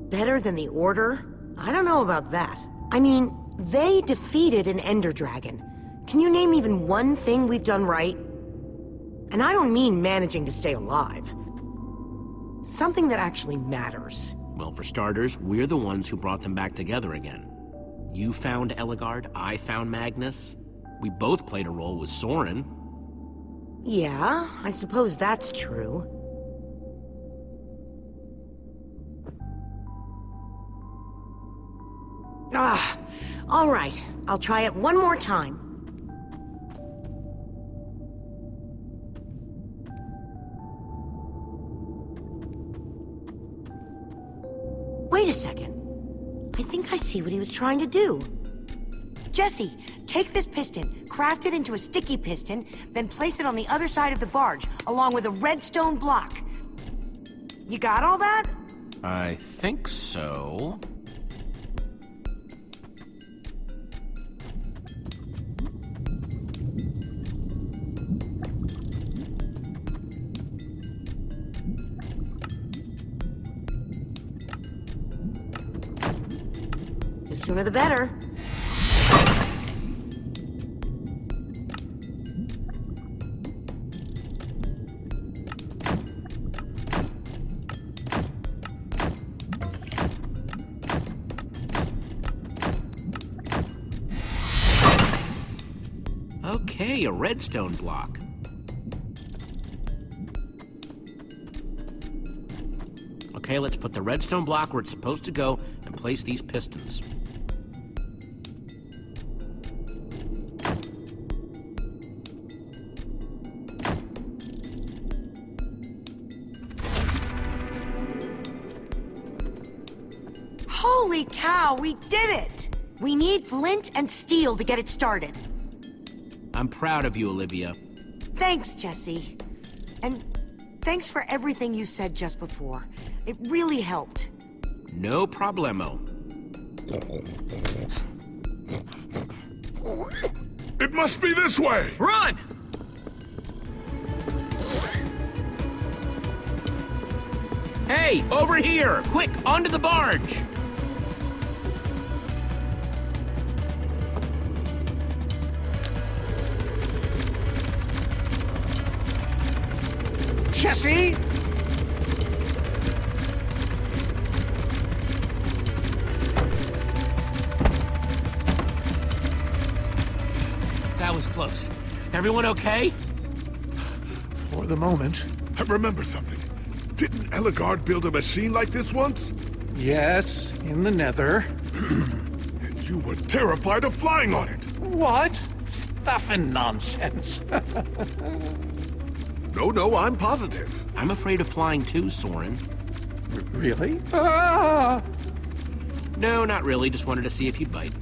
[SPEAKER 9] Better than the Order? I don't know about that. I mean, they defeated an Ender Dragon. Can you name even one thing we've done right? And I don't mean managing to stay alive. Something that actually matters.
[SPEAKER 1] Well, for starters, we're the ones who brought them back together again. You found Ellegaard, I found Magnus. We both played a role with Soren.
[SPEAKER 9] Yeah, I suppose that's true. All right. I'll try it one more time. Wait a second. I think I see what he was trying to do. Jesse, take this piston, craft it into a sticky piston, then place it on the other side of the barge, along with a redstone block. You got all that?
[SPEAKER 1] I think so.
[SPEAKER 9] The sooner the better.
[SPEAKER 1] Okay, a redstone block. Okay, let's put the redstone block where it's supposed to go and place these pistons.
[SPEAKER 9] Holy cow, we did it! We need flint and steel to get it started.
[SPEAKER 1] I'm proud of you, Olivia.
[SPEAKER 9] Thanks, Jesse. And thanks for everything you said just before. It really helped.
[SPEAKER 1] No problemo.
[SPEAKER 3] It must be this way!
[SPEAKER 4] Run!
[SPEAKER 1] Hey, over here! Quick, onto the barge!
[SPEAKER 6] Jesse!
[SPEAKER 1] That was close. Everyone okay?
[SPEAKER 6] For the moment.
[SPEAKER 3] I remember something. Didn't Ellegaard build a machine like this once?
[SPEAKER 6] Yes, in the Nether.
[SPEAKER 3] And you were terrified of flying on it.
[SPEAKER 6] What? Stuff and nonsense.
[SPEAKER 3] No, I'm positive.
[SPEAKER 1] I'm afraid of flying too, Soren.
[SPEAKER 6] Really? Ah!
[SPEAKER 1] No, not really. Just wanted to see if you'd bite.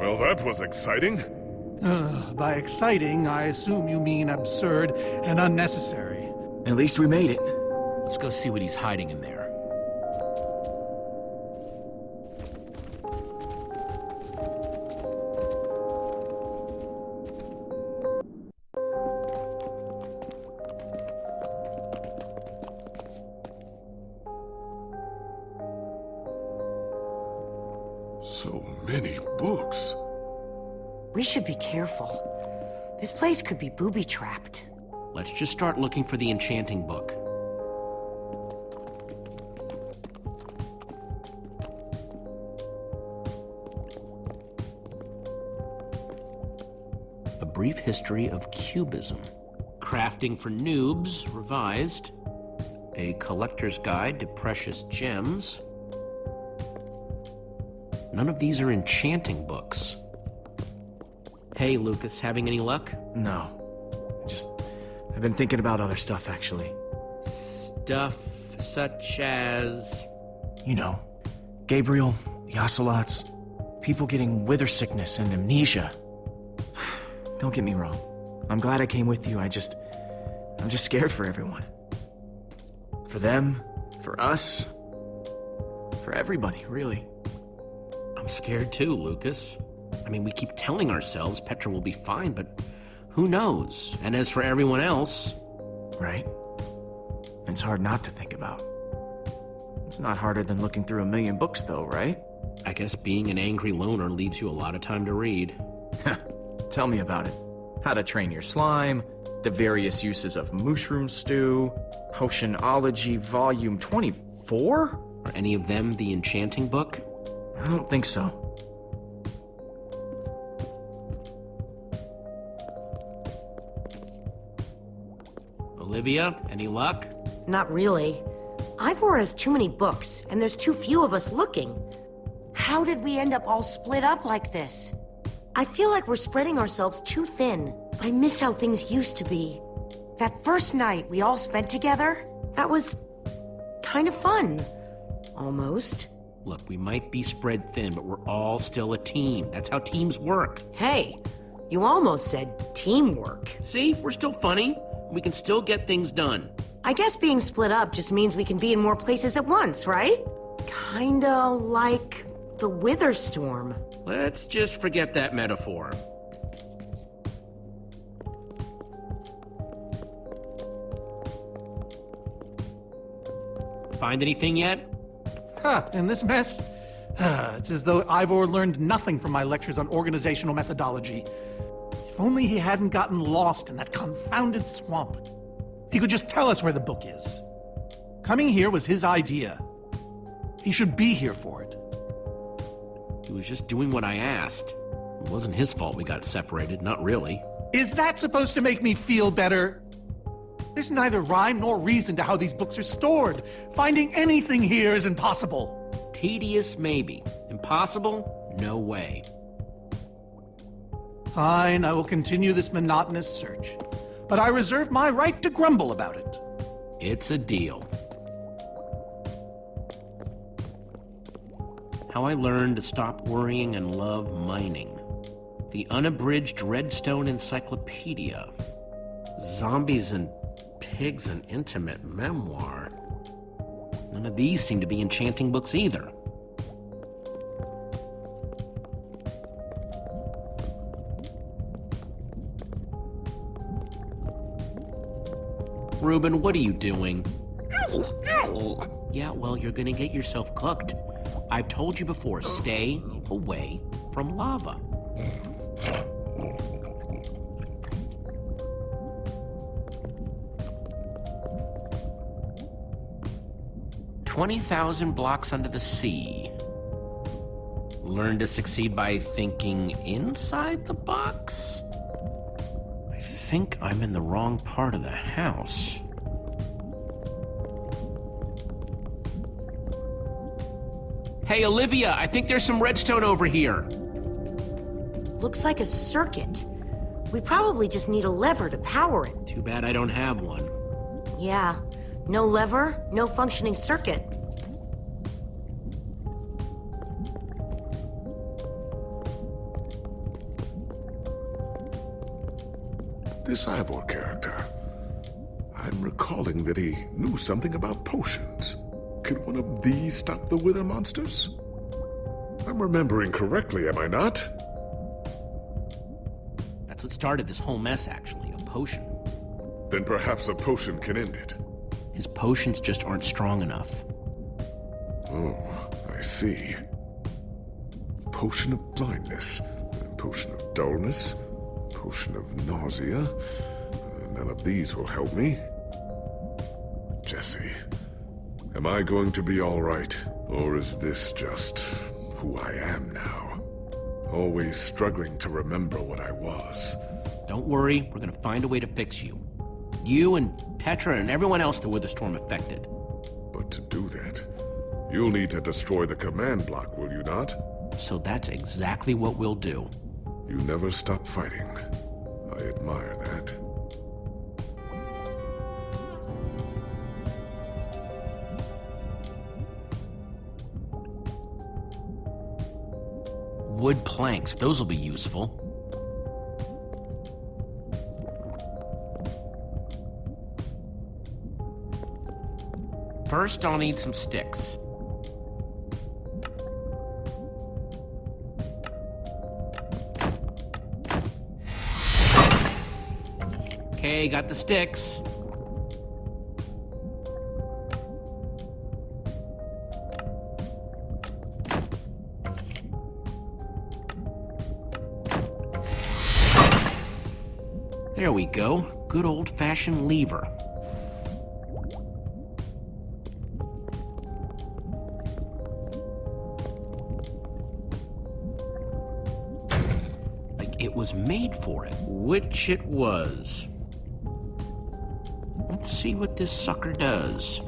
[SPEAKER 3] Well, that was exciting.
[SPEAKER 6] By exciting, I assume you mean absurd and unnecessary.
[SPEAKER 4] At least we made it.
[SPEAKER 1] Let's go see what he's hiding in there.
[SPEAKER 3] So many books.
[SPEAKER 9] We should be careful. This place could be booby-trapped.
[SPEAKER 1] Let's just start looking for the enchanting book. A Brief History of Cubism. Crafting for Noobs, revised. A Collector's Guide to Precious Gems. None of these are enchanting books. Hey, Lucas, having any luck?
[SPEAKER 4] No. I've been thinking about other stuff, actually.
[SPEAKER 1] Stuff such as...
[SPEAKER 4] You know, Gabriel, the Ocelots, people getting wither sickness and amnesia. Don't get me wrong. I'm glad I came with you. I'm just scared for everyone. For them, for us, for everybody, really.
[SPEAKER 1] I'm scared too, Lucas. I mean, we keep telling ourselves Petra will be fine, but who knows? And as for everyone else...
[SPEAKER 4] Right? It's hard not to think about. It's not harder than looking through 1,000,000 books, though, right?
[SPEAKER 1] I guess being an angry loner leaves you a lot of time to read.
[SPEAKER 4] Tell me about it. How to train your slime, the various uses of mushroom stew, Potionology Volume 24?
[SPEAKER 1] Are any of them the enchanting book?
[SPEAKER 4] I don't think so.
[SPEAKER 1] Olivia, any luck?
[SPEAKER 9] Not really. Ivor has too many books, and there's too few of us looking. How did we end up all split up like this? I feel like we're spreading ourselves too thin. I miss how things used to be. That first night we all spent together, that was kind of fun. Almost.
[SPEAKER 1] Look, we might be spread thin, but we're all still a team. That's how teams work.
[SPEAKER 9] Hey, you almost said teamwork.
[SPEAKER 1] See, we're still funny. We can still get things done.
[SPEAKER 9] I guess being split up just means we can be in more places at once, right? Kinda like the Wither Storm.
[SPEAKER 1] Let's just forget that metaphor. Find anything yet?
[SPEAKER 6] In this mess? It's as though Ivor learned nothing from my lectures on organizational methodology. If only he hadn't gotten lost in that confounded swamp. He could just tell us where the book is. Coming here was his idea. He should be here for it.
[SPEAKER 1] He was just doing what I asked. It wasn't his fault we got separated, not really.
[SPEAKER 6] Is that supposed to make me feel better? There's neither rhyme nor reason to how these books are stored. Finding anything here is impossible.
[SPEAKER 1] Tedious, maybe. Impossible? No way.
[SPEAKER 6] Fine, I will continue this monotonous search. But I reserve my right to grumble about it.
[SPEAKER 1] It's a deal. How I Learned to Stop Worrying and Love Mining. The Unabridged Redstone Encyclopedia. Zombies and Pigs, an Intimate Memoir. None of these seem to be enchanting books either. Reuben, what are you doing? Yeah, well, you're gonna get yourself cooked. I've told you before, stay away from lava. "20,000 blocks under the sea. Learn to succeed by thinking inside the box?" I think I'm in the wrong part of the house. Hey, Olivia, I think there's some redstone over here.
[SPEAKER 9] Looks like a circuit. We probably just need a lever to power it.
[SPEAKER 1] Too bad I don't have one.
[SPEAKER 9] Yeah, no lever, no functioning circuit.
[SPEAKER 3] This Ivor character. I'm recalling that he knew something about potions. Could one of these stop the Wither monsters? I'm remembering correctly, am I not?
[SPEAKER 1] That's what started this whole mess, actually, a potion.
[SPEAKER 3] Then perhaps a potion can end it.
[SPEAKER 1] His potions just aren't strong enough.
[SPEAKER 3] Oh, I see. potion of blindness, a potion of dullness, potion of nausea. None of these will help me. Jesse, am I going to be all right? Or is this just who I am now? Always struggling to remember what I was.
[SPEAKER 1] Don't worry, we're gonna find a way to fix you. You and Petra and everyone else that Witherstorm affected.
[SPEAKER 3] But to do that, you'll need to destroy the command block, will you not?
[SPEAKER 1] So that's exactly what we'll do.
[SPEAKER 3] You never stop fighting. I admire that.
[SPEAKER 1] Wood planks, those will be useful. First, I'll need some sticks. Okay, got the sticks. There we go. Good old-fashioned lever. Like it was made for it. Which it was. Let's see what this sucker does.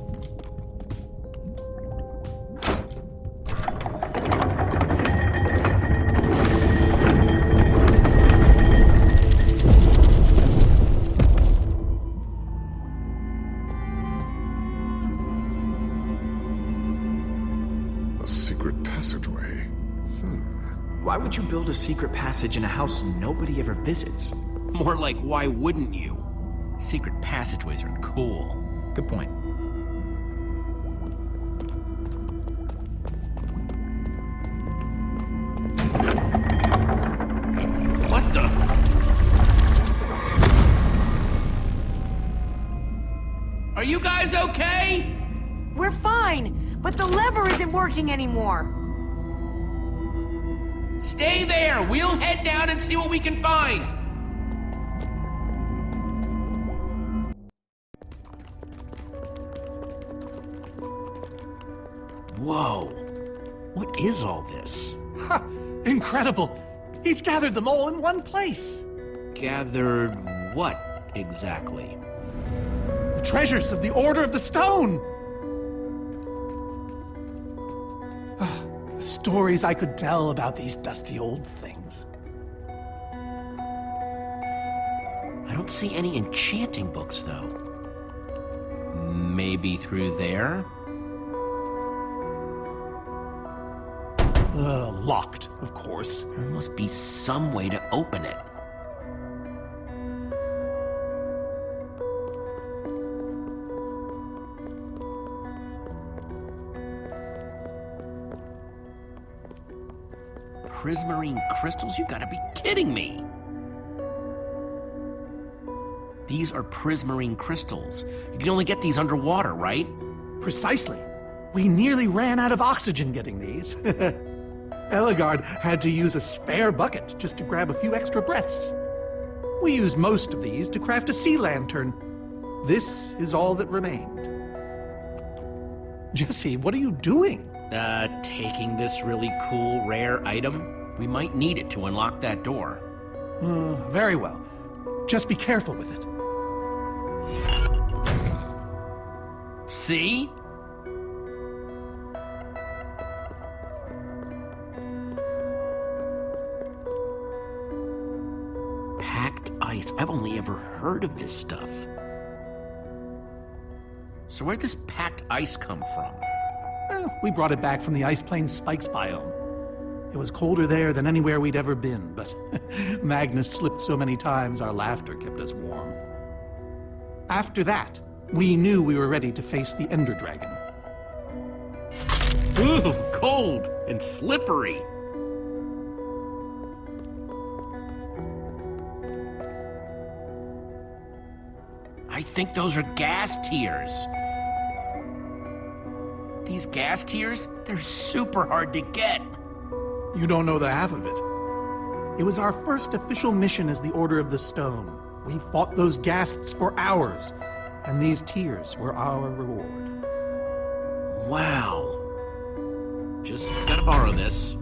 [SPEAKER 3] A secret passageway.
[SPEAKER 4] Why would you build a secret passage in a house nobody ever visits?
[SPEAKER 1] More like, why wouldn't you? Secret passageways are cool.
[SPEAKER 4] Good point.
[SPEAKER 1] What the? Are you guys okay?
[SPEAKER 9] We're fine, but the lever isn't working anymore.
[SPEAKER 1] Stay there. We'll head down and see what we can find. Whoa. What is all this?
[SPEAKER 6] Ha! Incredible! He's gathered them all in one place.
[SPEAKER 1] Gathered what exactly?
[SPEAKER 6] The treasures of the Order of the Stone. The stories I could tell about these dusty old things.
[SPEAKER 1] I don't see any enchanting books, though. Maybe through there?
[SPEAKER 6] Locked, of course.
[SPEAKER 1] There must be some way to open it. Prismarine crystals? You gotta be kidding me! These are prismarine crystals. You can only get these underwater, right?
[SPEAKER 6] Precisely. We nearly ran out of oxygen getting these. Eligard had to use a spare bucket just to grab a few extra breaths. We used most of these to craft a sea lantern. This is all that remained. Jesse, what are you doing?
[SPEAKER 1] Taking this really cool, rare item. We might need it to unlock that door.
[SPEAKER 6] Very well. Just be careful with it.
[SPEAKER 1] See? Packed ice. I've only ever heard of this stuff. So where'd this packed ice come from?
[SPEAKER 6] We brought it back from the Ice Plains Spikes biome. It was colder there than anywhere we'd ever been, but Magnus slipped so many times our laughter kept us warm. After that, we knew we were ready to face the Ender Dragon.
[SPEAKER 1] Ooh, cold and slippery. I think those are gas tears. These gas tears, they're super hard to get.
[SPEAKER 6] You don't know the half of it. It was our first official mission as the Order of the Stone. We fought those ghasts for hours, and these tears were our reward.
[SPEAKER 1] Wow. Just gotta borrow this.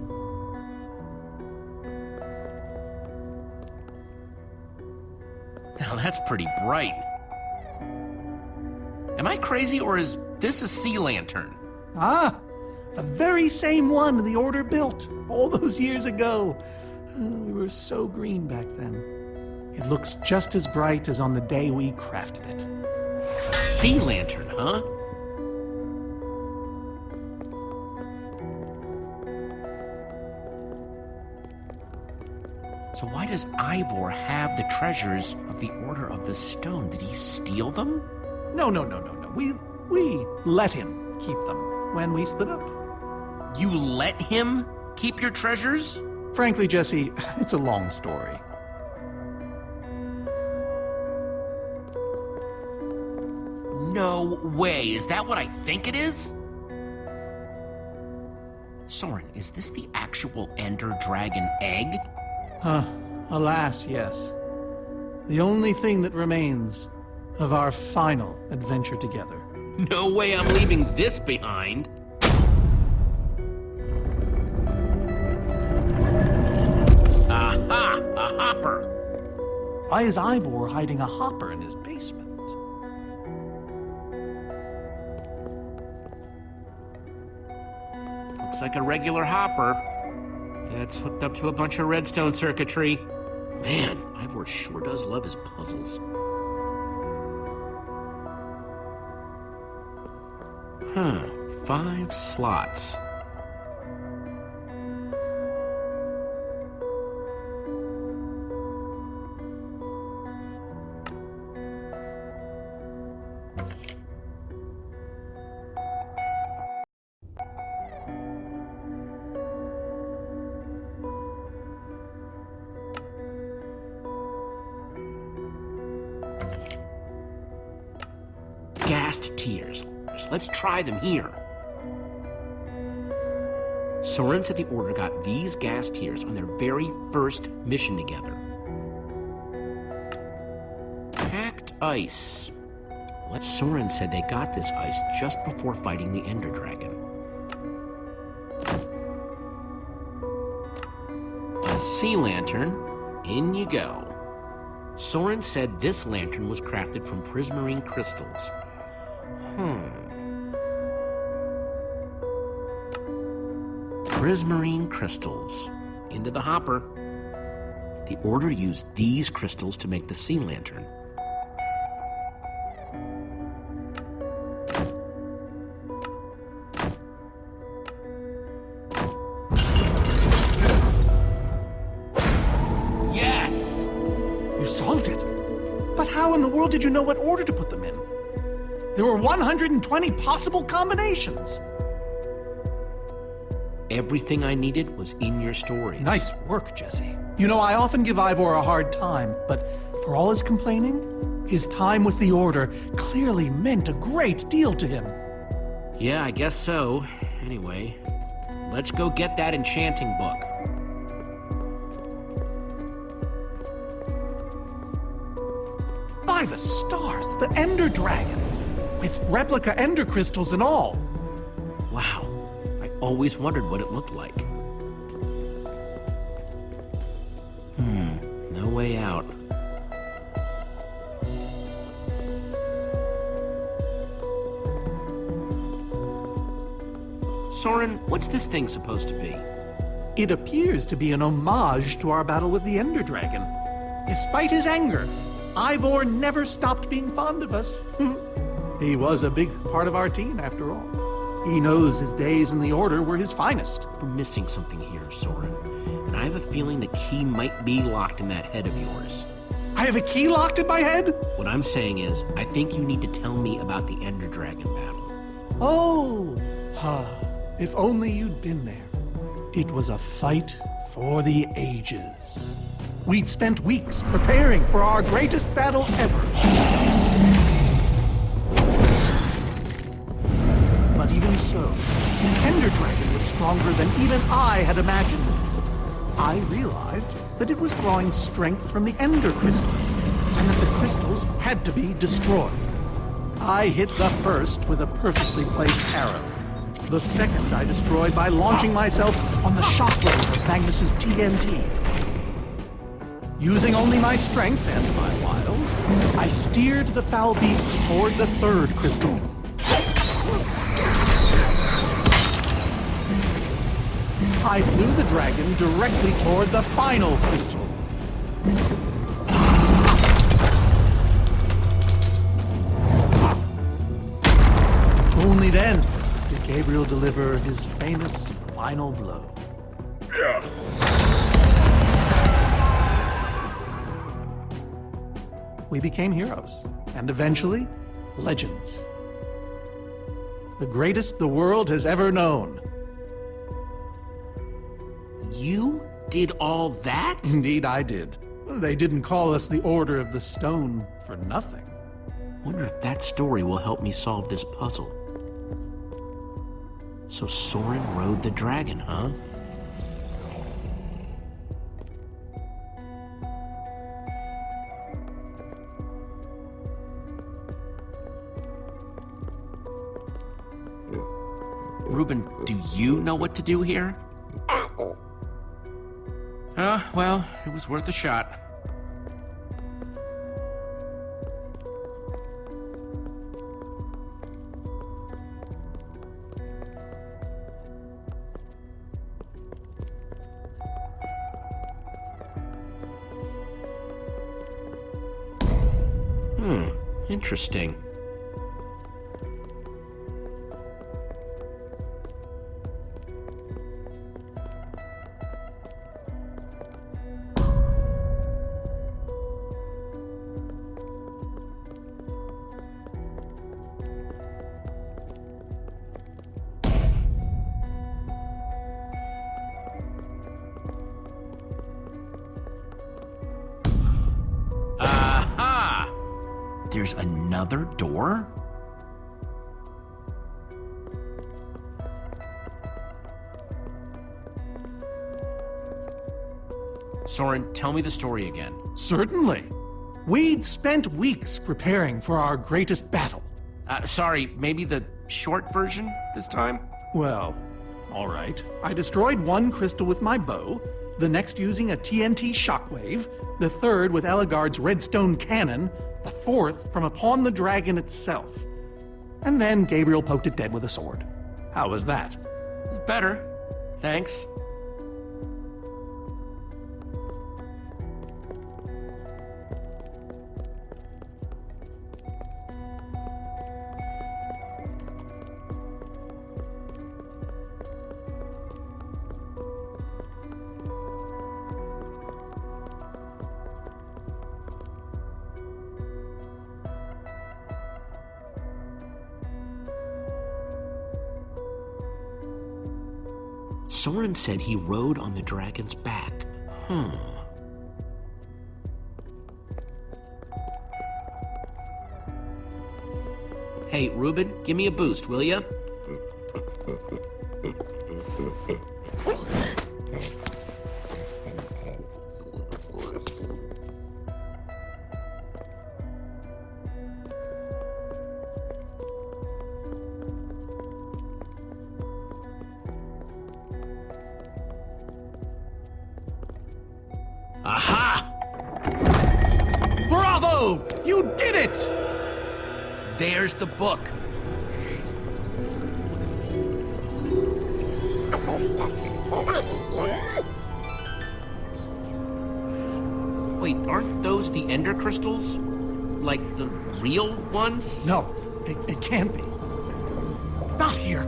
[SPEAKER 1] Now that's pretty bright. Am I crazy, or is this a sea lantern?
[SPEAKER 6] Ah, the very same one the Order built all those years ago. We were so green back then. It looks just as bright as on the day we crafted it.
[SPEAKER 1] A sea lantern, huh? So why does Ivor have the treasures of the Order of the Stone? Did he steal them?
[SPEAKER 6] No. We let him keep them when we split up.
[SPEAKER 1] You let him keep your treasures?
[SPEAKER 6] Frankly, Jesse, it's a long story.
[SPEAKER 1] No way. Is that what I think it is? Soren, is this the actual Ender Dragon egg?
[SPEAKER 6] Alas, yes. The only thing that remains of our final adventure together.
[SPEAKER 1] No way I'm leaving this behind. Aha! A hopper!
[SPEAKER 6] Why is Ivor hiding a hopper in his basement?
[SPEAKER 1] Looks like a regular hopper. That's hooked up to a bunch of redstone circuitry. Man, Ivor sure does love his puzzles. Huh, 5 slots. Ghast tears. Let's try them here. Soren said the Order got these ghast tears on their very first mission together. Packed ice. Soren said they got this ice just before fighting the Ender Dragon. A sea lantern. In you go. Soren said this lantern was crafted from prismarine crystals. Prismarine crystals. Into the hopper. The Order used these crystals to make the sea lantern. Yes!
[SPEAKER 6] You solved it. But how in the world did you know what order to put them in? There were 120 possible combinations.
[SPEAKER 1] Everything I needed was in your stories.
[SPEAKER 6] Nice work, Jesse. You know, I often give Ivor a hard time, but for all his complaining, his time with the Order clearly meant a great deal to him.
[SPEAKER 1] Yeah, I guess so. Anyway, let's go get that enchanting book.
[SPEAKER 6] By the stars, the Ender Dragon! With replica Ender crystals and all.
[SPEAKER 1] Wow, I always wondered what it looked like. No way out. Soren, what's this thing supposed to be?
[SPEAKER 6] It appears to be an homage to our battle with the Ender Dragon. Despite his anger, Ivor never stopped being fond of us. He was a big part of our team, after all. He knows his days in the Order were his finest.
[SPEAKER 1] We're missing something here, Soren. And I have a feeling the key might be locked in that head of yours.
[SPEAKER 6] I have a key locked in my head?
[SPEAKER 1] What I'm saying is, I think you need to tell me about the Ender Dragon battle.
[SPEAKER 6] Oh, if only you'd been there. It was a fight for the ages. We'd spent weeks preparing for our greatest battle ever. But even so, the Ender Dragon was stronger than even I had imagined. I realized that it was drawing strength from the Ender Crystals, and that the crystals had to be destroyed. I hit the first with a perfectly placed arrow. The second I destroyed by launching myself on the shockwave of Magnus's TNT. Using only my strength and my wiles, I steered the foul beast toward the third crystal. I flew the dragon directly toward the final crystal. Only then did Gabriel deliver his famous final blow. We became heroes, and eventually, legends. The greatest the world has ever known.
[SPEAKER 1] You did all that?
[SPEAKER 6] Indeed, I did. They didn't call us the Order of the Stone for nothing.
[SPEAKER 1] Wonder if that story will help me solve this puzzle. So Soren rode the dragon, huh? Reuben, do you know what to do here? Well, it was worth a shot. Interesting. There's another door? Soren, tell me the story again.
[SPEAKER 6] Certainly. We'd spent weeks preparing for our greatest battle.
[SPEAKER 1] Sorry, maybe the short version this time?
[SPEAKER 6] Well, all right. I destroyed one crystal with my bow, the next using a TNT shockwave, the third with Ellegaard's redstone cannon, the fourth from upon the dragon itself. And then Gabriel poked it dead with a sword. How was that?
[SPEAKER 1] Better. Thanks. Soren said he rode on the dragon's back. Hey, Reuben, give me a boost, will ya? Aha!
[SPEAKER 6] Bravo! You did it!
[SPEAKER 1] There's the book. Wait, aren't those the Ender Crystals? Like the real ones?
[SPEAKER 6] No, it can't be. Not here.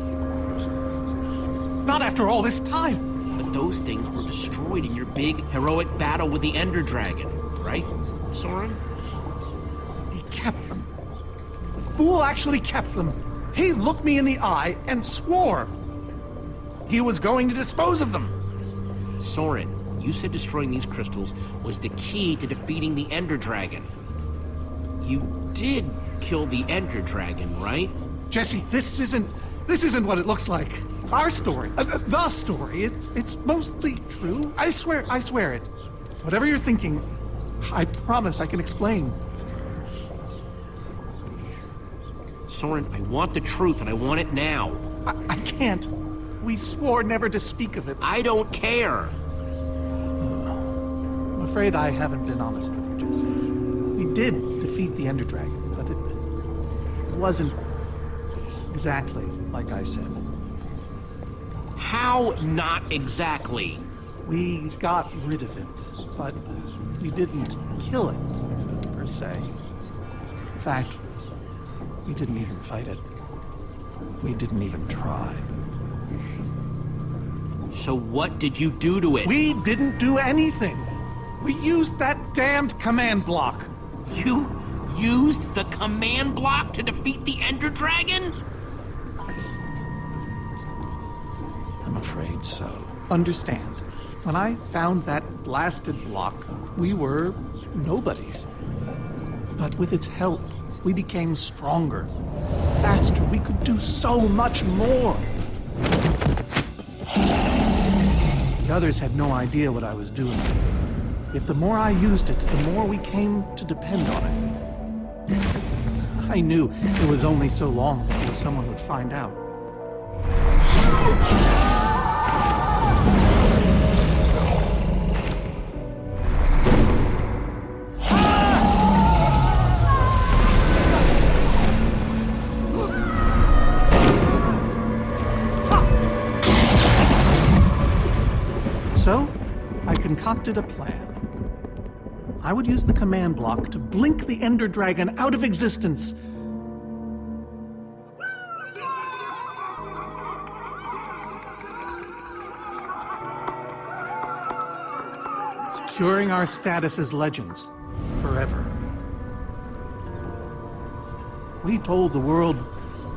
[SPEAKER 6] Not after all this time.
[SPEAKER 1] But those things were destroyed in your big, heroic battle with the Ender Dragon, right, Soren?
[SPEAKER 6] He kept them. The fool actually kept them. He looked me in the eye and swore he was going to dispose of them.
[SPEAKER 1] Soren, you said destroying these crystals was the key to defeating the Ender Dragon. You did kill the Ender Dragon, right?
[SPEAKER 6] Jesse, this isn't This isn't what it looks like. Our story, the story, it's mostly true. I swear it. Whatever you're thinking, I promise I can explain.
[SPEAKER 1] Soren, I want the truth, and I want it now.
[SPEAKER 6] I can't. We swore never to speak of it.
[SPEAKER 1] I don't care.
[SPEAKER 6] I'm afraid I haven't been honest with you, Jesse. We did defeat the Ender Dragon, but it wasn't exactly like I said.
[SPEAKER 1] How not exactly?
[SPEAKER 6] We got rid of it, but we didn't kill it, per se. In fact, we didn't even fight it. We didn't even try.
[SPEAKER 1] So what did you do to it?
[SPEAKER 6] We didn't do anything. We used that damned command block.
[SPEAKER 1] You used the command block to defeat the Ender Dragon?
[SPEAKER 6] I'm afraid so. Understand, when I found that blasted block, we were nobodies. But with its help, we became stronger, faster. We could do so much more. The others had no idea what I was doing. Yet the more I used it, the more we came to depend on it. I knew it was only so long before someone would find out. So, I concocted a plan. I would use the command block to blink the Ender Dragon out of existence. Securing our status as legends forever. We told the world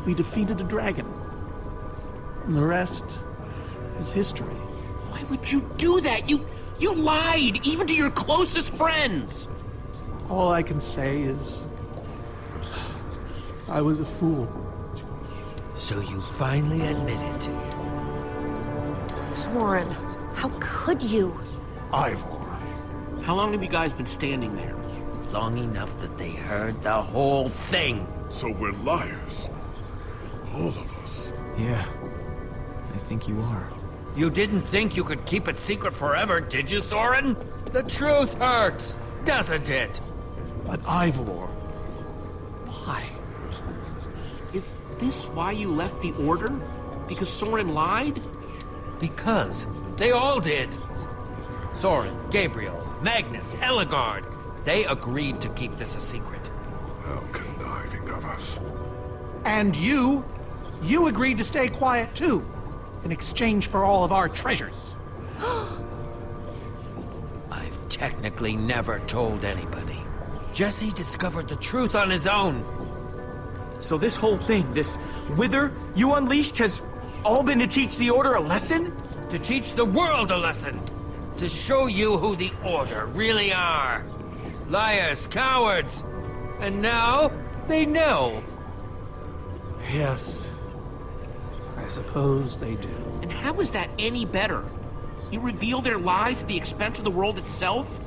[SPEAKER 6] we defeated a dragon. And the rest is history.
[SPEAKER 1] Why would you do that? You lied, even to your closest friends.
[SPEAKER 6] All I can say is, I was a fool.
[SPEAKER 10] So you finally admit it.
[SPEAKER 9] Soren, how could you?
[SPEAKER 3] Ivor.
[SPEAKER 1] How long have you guys been standing there?
[SPEAKER 10] Long enough that they heard the whole thing.
[SPEAKER 3] So we're liars. All of us.
[SPEAKER 4] Yeah, I think you are.
[SPEAKER 10] You didn't think you could keep it secret forever, did you, Soren? The truth hurts, doesn't it?
[SPEAKER 6] But Ivor, why?
[SPEAKER 1] Is this why you left the Order? Because Soren lied?
[SPEAKER 10] Because they all did. Soren, Gabriel, Magnus, Ellegaard. They agreed to keep this a secret.
[SPEAKER 3] How conniving of us.
[SPEAKER 6] And you agreed to stay quiet too, in exchange for all of our treasures.
[SPEAKER 10] I've technically never told anybody. Jesse discovered the truth on his own.
[SPEAKER 4] So this whole thing, this wither you unleashed, has all been to teach the Order a lesson?
[SPEAKER 10] To teach the world a lesson. To show you who the Order really are. Liars, cowards. And now, they know.
[SPEAKER 6] Yes, I suppose they do.
[SPEAKER 1] And how is that any better? You reveal their lies at the expense of the world itself?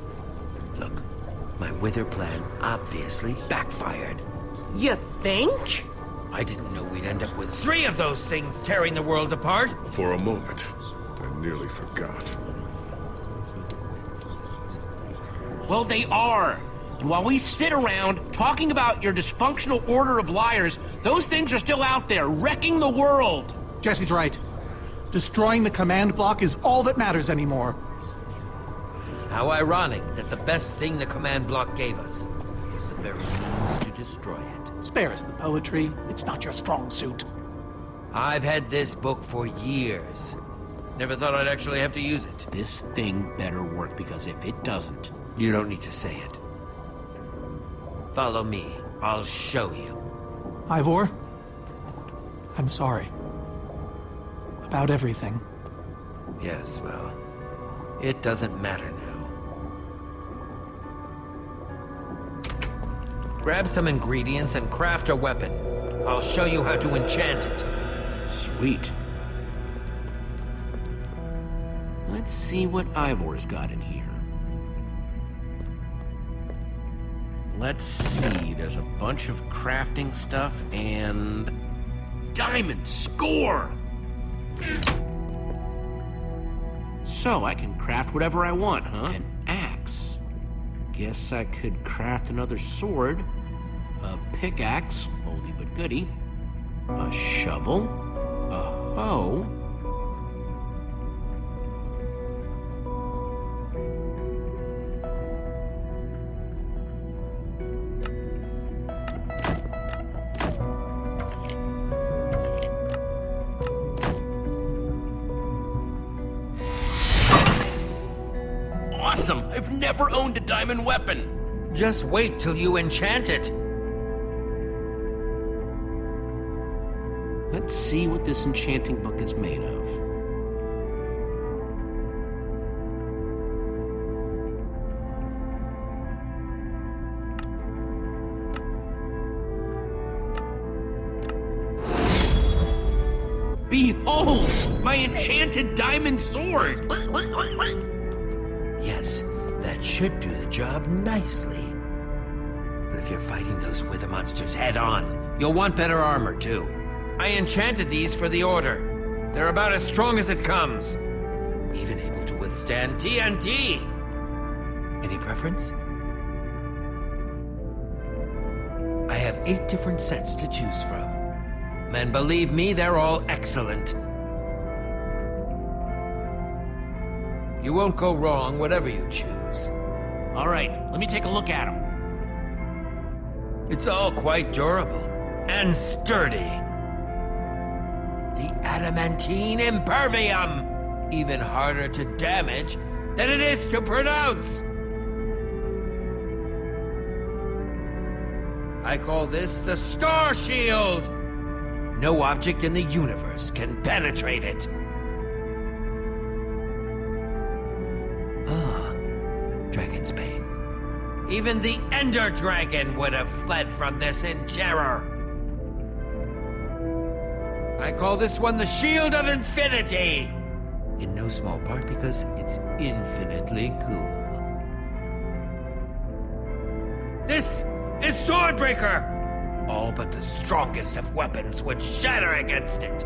[SPEAKER 10] Look, my wither plan obviously backfired.
[SPEAKER 9] You think?
[SPEAKER 10] I didn't know we'd end up with 3 of those things tearing the world apart.
[SPEAKER 3] For a moment, I nearly forgot.
[SPEAKER 1] Well, they are. And while we sit around talking about your dysfunctional order of liars, those things are still out there, wrecking the world.
[SPEAKER 6] Jesse's right. Destroying the command block is all that matters anymore.
[SPEAKER 10] How ironic that the best thing the command block gave us was the very means to destroy it.
[SPEAKER 6] Spare us the poetry. It's not your strong suit.
[SPEAKER 10] I've had this book for years. Never thought I'd actually have to use it.
[SPEAKER 1] This thing better work, because if it doesn't...
[SPEAKER 10] You don't need to say it. Follow me. I'll show you.
[SPEAKER 6] Ivor, I'm sorry. About everything.
[SPEAKER 10] Yes, well, it doesn't matter now. Grab some ingredients and craft a weapon. I'll show you how to enchant it.
[SPEAKER 1] Sweet. Let's see what Ivor's got in here. Let's see, there's a bunch of crafting stuff and... Diamond score! So I can craft whatever I want, huh? An axe. Guess I could craft another sword. A pickaxe, oldie but goodie. A shovel. A hoe. Awesome! I've never owned a diamond weapon!
[SPEAKER 10] Just wait till you enchant it.
[SPEAKER 1] Let's see what this enchanting book is made of. Behold! My enchanted diamond sword!
[SPEAKER 10] Yes, that should do the job nicely. But if you're fighting those wither monsters head on, you'll want better armor too. I enchanted these for the Order. They're about as strong as it comes. Even able to withstand TNT. Any preference? I have 8 different sets to choose from. And believe me, they're all excellent. You won't go wrong whatever you choose.
[SPEAKER 1] All right, let me take a look at them.
[SPEAKER 10] It's all quite durable and sturdy. The adamantine impervium! Even harder to damage than it is to pronounce! I call this the Star Shield! No object in the universe can penetrate it. Ah, Dragon's Bane. Even the Ender Dragon would have fled from this in terror. I call this one the Shield of Infinity! In no small part because it's infinitely cool. This is Swordbreaker! All but the strongest of weapons would shatter against it.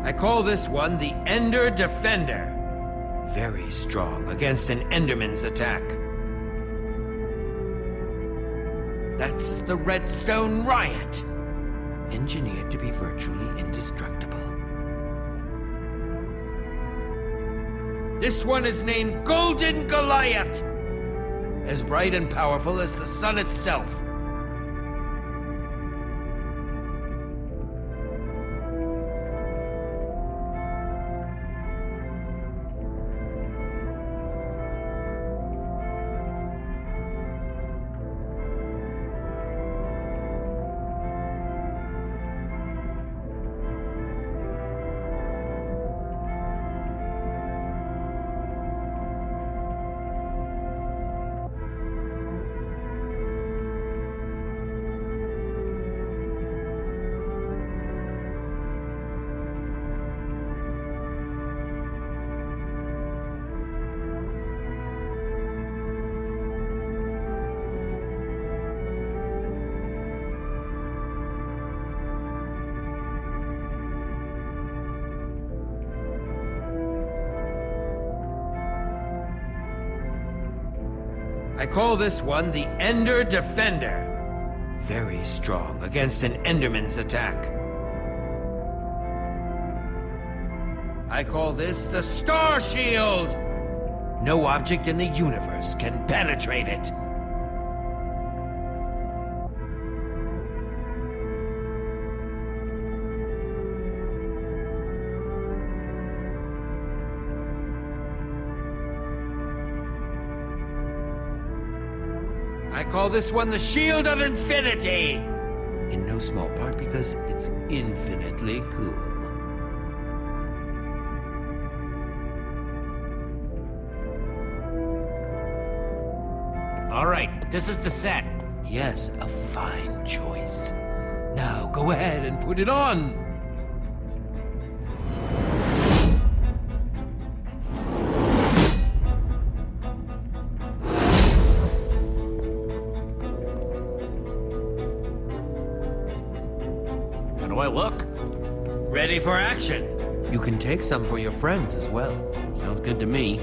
[SPEAKER 10] I call this one the Ender Defender. Very strong against an Enderman's attack. That's the Redstone Riot. Engineered to be virtually indestructible. This one is named Golden Goliath. As bright and powerful as the sun itself. I call this one the Ender Defender. Very strong against an Enderman's attack. I call this the Star Shield. No object in the universe can penetrate it. I call this one the Shield of Infinity! In no small part because it's infinitely cool.
[SPEAKER 1] All right, this is the set.
[SPEAKER 10] Yes, a fine choice. Now go ahead and put it on.
[SPEAKER 1] How do I look?
[SPEAKER 10] Ready for action. You can take some for your friends as well.
[SPEAKER 1] Sounds good to me.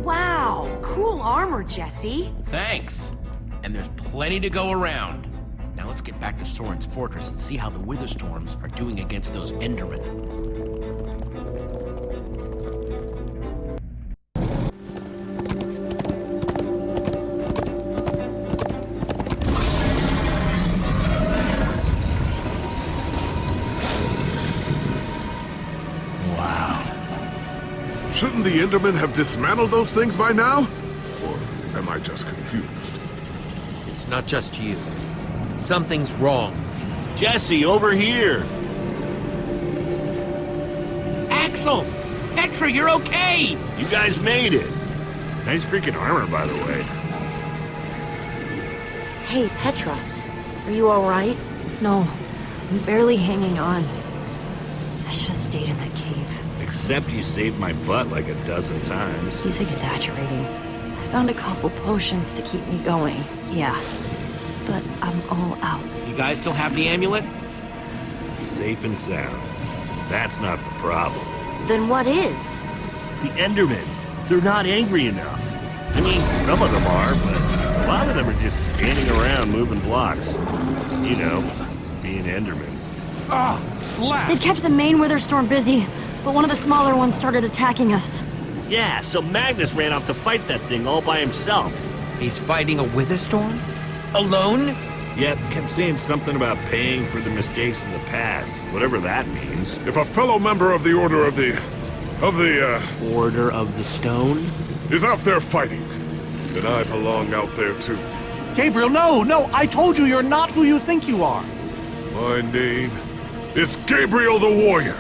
[SPEAKER 9] Wow, cool armor, Jesse.
[SPEAKER 1] Thanks. And there's plenty to go around. Now let's get back to Soren's fortress and see how the Witherstorms are doing against those Endermen.
[SPEAKER 3] Shouldn't the Endermen have dismantled those things by now? Or am I just confused?
[SPEAKER 10] It's not just you. Something's wrong.
[SPEAKER 7] Jesse, over here!
[SPEAKER 1] Axel! Petra, you're okay!
[SPEAKER 7] You guys made it! Nice freaking armor, by the way.
[SPEAKER 9] Hey, Petra. Are you alright?
[SPEAKER 5] No, I'm barely hanging on. I should have stayed in that cave.
[SPEAKER 7] Except you saved my butt like a dozen times.
[SPEAKER 5] He's exaggerating. I found a couple potions to keep me going, yeah. But I'm all out.
[SPEAKER 1] You guys still have the amulet?
[SPEAKER 7] Safe and sound. That's not the problem.
[SPEAKER 9] Then what is?
[SPEAKER 7] The Endermen. They're not angry enough. I mean, some of them are, but a lot of them are just standing around moving blocks. You know, being Endermen.
[SPEAKER 6] Ah, blast!
[SPEAKER 5] They kept the main Witherstorm busy, but one of the smaller ones started attacking us.
[SPEAKER 7] Yeah, so Magnus ran off to fight that thing all by himself.
[SPEAKER 10] He's fighting a Witherstorm? Alone?
[SPEAKER 7] Yep, kept saying something about paying for the mistakes in the past, whatever that means.
[SPEAKER 3] If a fellow member of the Order of the
[SPEAKER 1] Order of the Stone?
[SPEAKER 3] is out there fighting, then I belong out there too.
[SPEAKER 6] Gabriel, no! I told you you're not who you think you are.
[SPEAKER 3] My name is Gabriel the Warrior.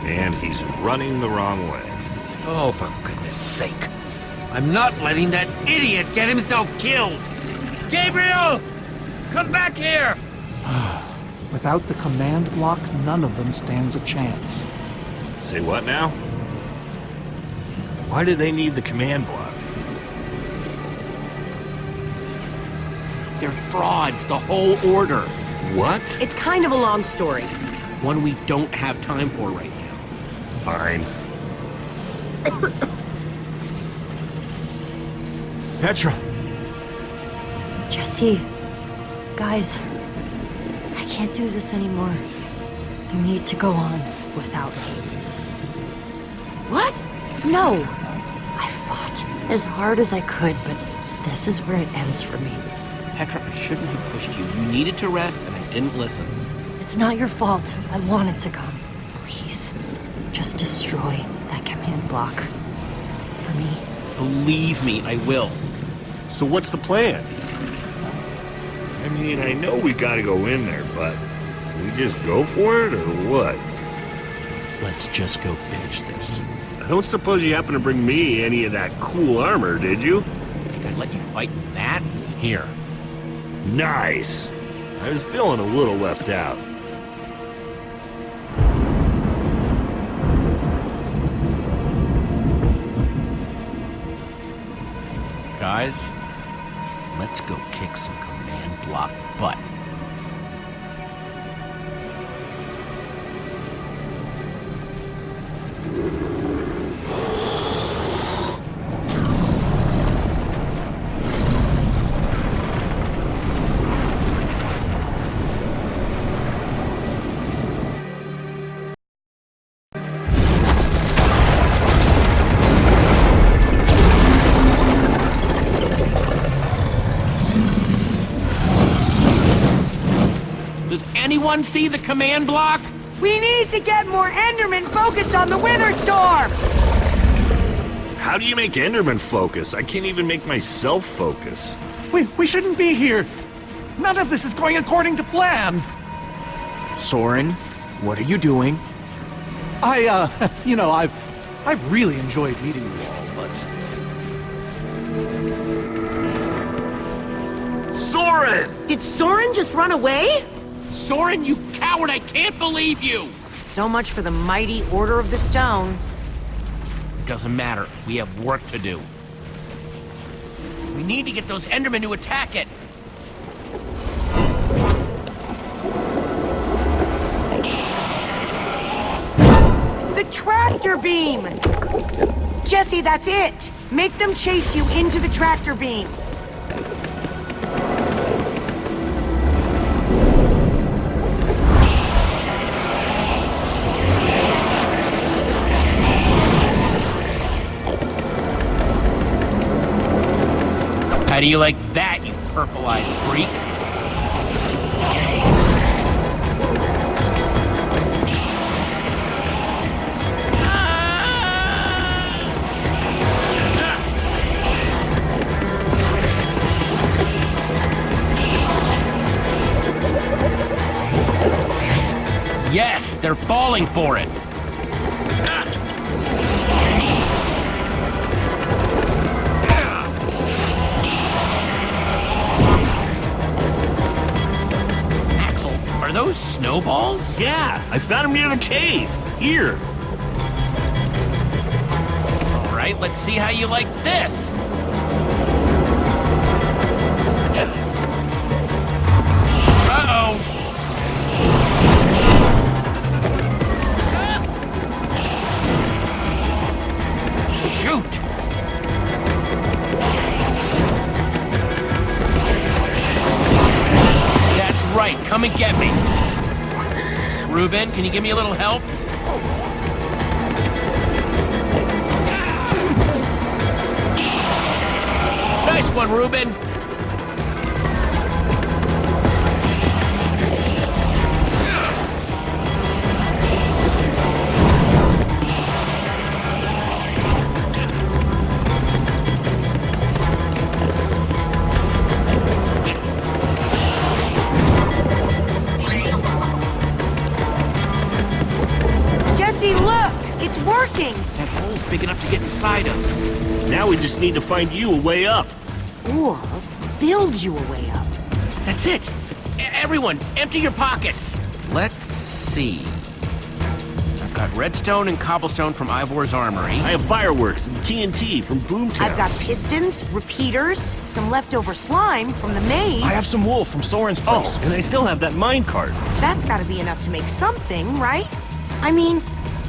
[SPEAKER 7] And he's running the wrong way.
[SPEAKER 10] Oh, for goodness sake. I'm not letting that idiot get himself killed! Gabriel! Come back here!
[SPEAKER 6] Without the command block, none of them stands a chance.
[SPEAKER 7] Say what now? Why do they need the command block?
[SPEAKER 1] They're frauds, the whole order.
[SPEAKER 7] What?
[SPEAKER 9] It's kind of a long story.
[SPEAKER 1] One we don't have time for right now.
[SPEAKER 7] Fine.
[SPEAKER 4] Petra!
[SPEAKER 5] Jesse, guys, I can't do this anymore. You need to go on without me.
[SPEAKER 9] What? No.
[SPEAKER 5] I fought as hard as I could, but this is where it ends for me.
[SPEAKER 1] Petra, I shouldn't have pushed you. You needed to rest, and I didn't listen.
[SPEAKER 5] It's not your fault. I wanted to come. Please, just destroy that command block. For me.
[SPEAKER 1] Believe me, I will.
[SPEAKER 7] So what's the plan? I mean, I know we gotta go in there, but we just go for it, or what?
[SPEAKER 1] Let's just go finish this.
[SPEAKER 7] I don't suppose you happen to bring me any of that cool armor, did you?
[SPEAKER 1] Think I'd let you fight in that? Here.
[SPEAKER 7] Nice! I was feeling a little left out.
[SPEAKER 1] Guys, let's go kick some command block butt. Does anyone see the command block?
[SPEAKER 9] We need to get more Endermen focused on the Witherstorm!
[SPEAKER 7] How do you make Enderman focus? I can't even make myself focus.
[SPEAKER 6] We shouldn't be here. None of this is going according to plan.
[SPEAKER 4] Soren, what are you doing?
[SPEAKER 6] I've really enjoyed meeting you all, but
[SPEAKER 2] Soren!
[SPEAKER 9] Did Soren just run away?
[SPEAKER 1] Soren, you coward, I can't believe you!
[SPEAKER 9] So much for the mighty Order of the Stone.
[SPEAKER 1] Doesn't matter. We have work to do. We need to get those Endermen to attack it.
[SPEAKER 9] The tractor beam! Jesse, that's it! Make them chase you into the tractor beam.
[SPEAKER 1] How do you like that, you purple-eyed freak? Yes, they're falling for it. Axel, are those snowballs?
[SPEAKER 7] Yeah, I found him near the cave. Here.
[SPEAKER 1] All right, let's see how you like this. Uh-oh. Shoot! That's right, come and get me. Reuben, can you give me a little help? Nice one, Reuben.
[SPEAKER 9] Jesse, look! It's working!
[SPEAKER 1] That hole's big enough to get inside of.
[SPEAKER 7] Now we just need to find you a way up.
[SPEAKER 9] Or build you a way up.
[SPEAKER 1] That's it! Everyone, empty your pockets! Let's see. I've got redstone and cobblestone from Ivor's armory.
[SPEAKER 7] I have fireworks and TNT from Boomtown.
[SPEAKER 9] I've got pistons, repeaters, some leftover slime from the maze.
[SPEAKER 4] I have some wool from Soren's
[SPEAKER 7] Oh,
[SPEAKER 4] place.
[SPEAKER 7] and I still have that minecart.
[SPEAKER 9] That's gotta be enough to make something, right? I mean,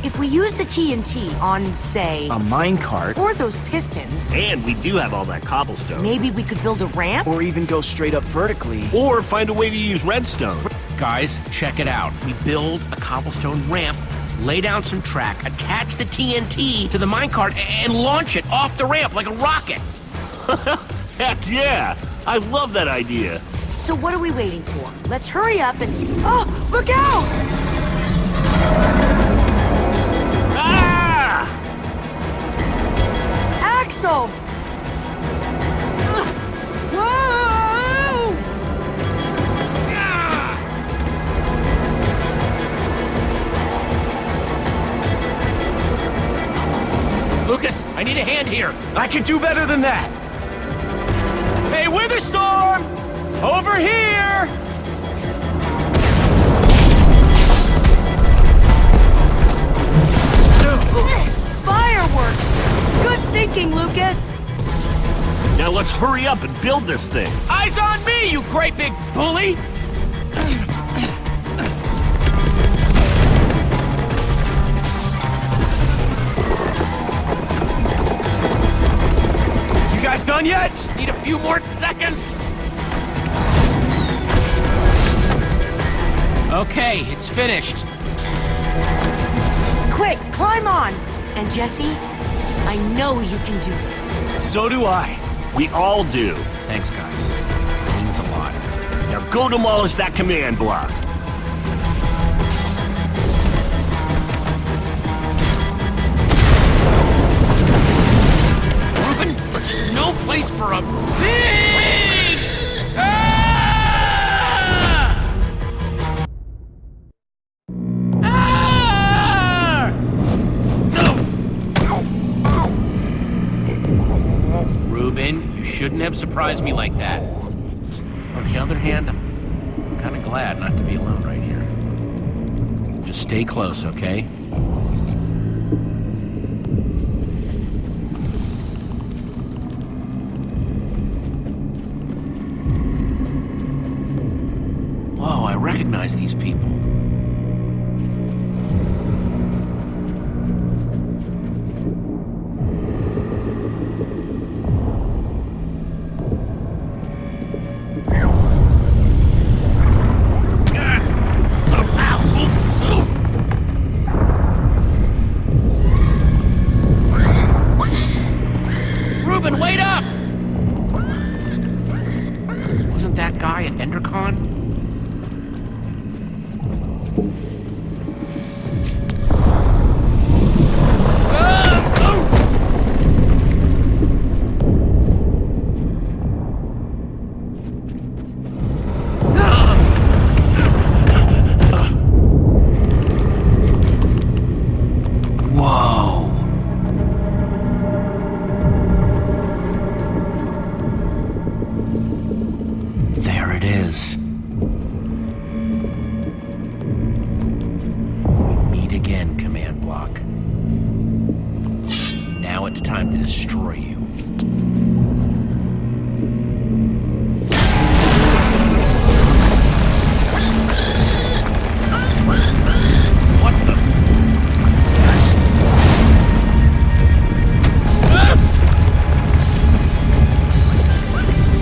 [SPEAKER 9] if we use the TNT on, say,
[SPEAKER 4] A minecart?
[SPEAKER 9] or those pistons,
[SPEAKER 7] And we do have all that cobblestone.
[SPEAKER 9] maybe we could build a ramp?
[SPEAKER 4] Or even go straight up vertically.
[SPEAKER 7] Or find a way to use redstone.
[SPEAKER 1] Guys, check it out. We build a cobblestone ramp, lay down some track, attach the TNT to the minecart, and launch it off the ramp like a rocket.
[SPEAKER 7] Heck yeah! I love that idea.
[SPEAKER 9] So what are we waiting for? Let's hurry up and... Oh, look out!
[SPEAKER 7] Ah!
[SPEAKER 9] Axel! Whoa!
[SPEAKER 1] Lucas, I need a hand here.
[SPEAKER 4] I can do better than that. Hey, Witherstorm! Over here!
[SPEAKER 9] Fireworks! Good thinking, Lucas!
[SPEAKER 7] Now let's hurry up and build this thing.
[SPEAKER 4] Eyes on me, you great big bully! You guys done yet?
[SPEAKER 1] Need a few more seconds. Okay, it's finished.
[SPEAKER 9] Quick, climb on! And Jesse, I know you can do this.
[SPEAKER 4] So do I.
[SPEAKER 7] We all do.
[SPEAKER 1] Thanks, guys. It means a lot.
[SPEAKER 7] Now go demolish that command block.
[SPEAKER 1] Reuben, there's no place for a pig! Ah! Ah! Reuben, you shouldn't have surprised me like that. On the other hand, I'm kind of glad not to be alone right here. Just stay close, okay? Whoa, I recognize these people. Reuben, wait up! Wasn't that guy at Endercon? Now it's time to destroy you. What the?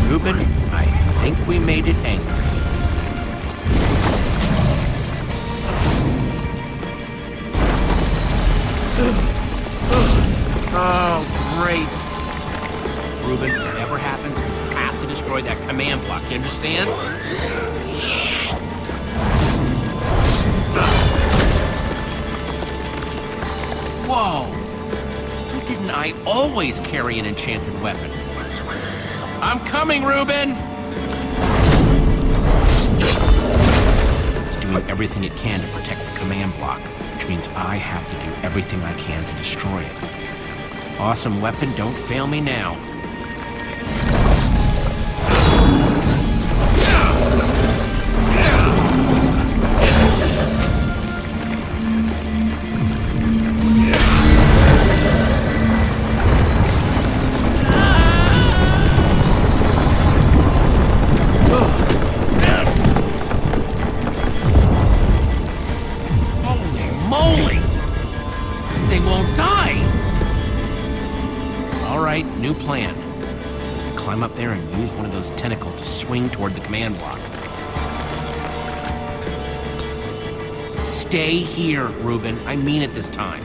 [SPEAKER 1] Reuben, I think we made it angry. Oh, great. Reuben, whatever happens, you have to destroy that command block, you understand? Whoa! Why didn't I always carry an enchanted weapon? I'm coming, Reuben! It's doing everything it can to protect the command block, which means I have to do everything I can to destroy it. Awesome weapon, don't fail me now. Holy moly! This thing won't die! Alright, new plan. Climb up there and use one of those tentacles to swing toward the command block. Stay here, Reuben. I mean it this time.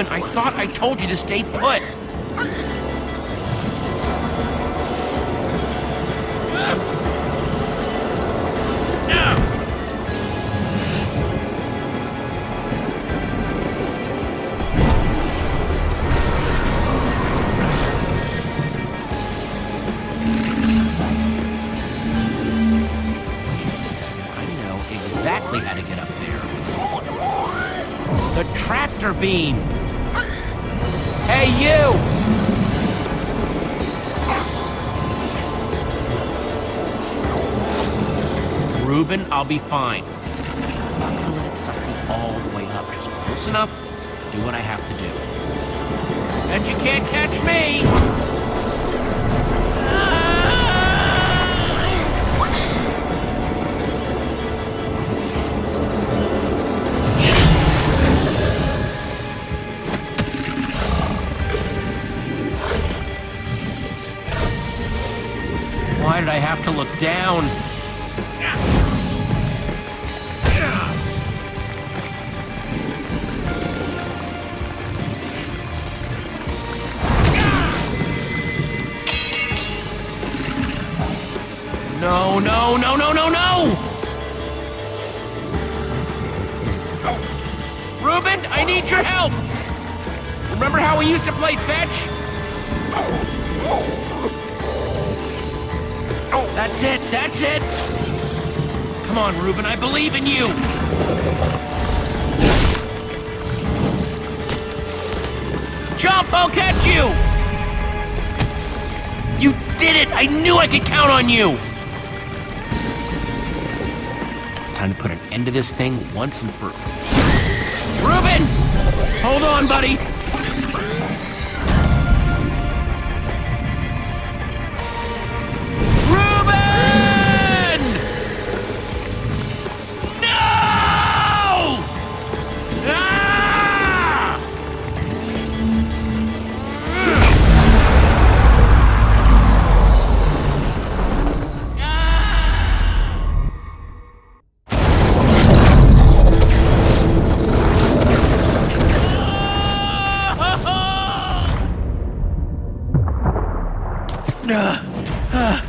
[SPEAKER 1] I thought I told you to stay put. I know exactly how to get up there. The tractor beam. Hey, you! Reuben, I'll be fine. I'm not gonna let it suck me all the way up. Just close enough to do what I have to do. And you can't catch me! Why did I have to look down? no, no, no, no, no! Reuben, I need your help! Remember how we used to play fetch? That's it, that's it! Come on, Reuben, I believe in you! Jump, I'll catch you! You did it! I knew I could count on you! Time to put an end to this thing once and for... Reuben! Hold on, buddy! Reuben! No! Ah!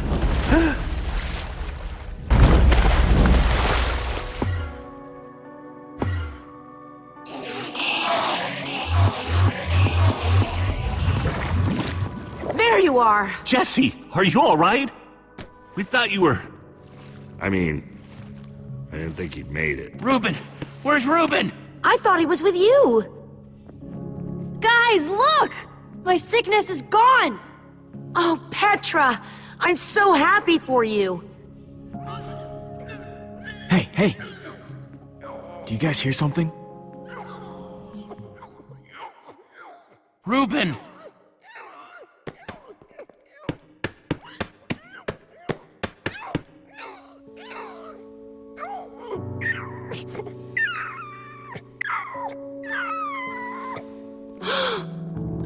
[SPEAKER 9] There you are!
[SPEAKER 7] Jesse, are you all right? We thought you were... I mean, I didn't think he'd made it.
[SPEAKER 1] Reuben! Where's Reuben?
[SPEAKER 9] I thought he was with you!
[SPEAKER 5] Guys, look! My sickness is gone!
[SPEAKER 9] Oh, Petra! I'm so happy for you!
[SPEAKER 4] Hey, hey! Do you guys hear something?
[SPEAKER 1] Reuben!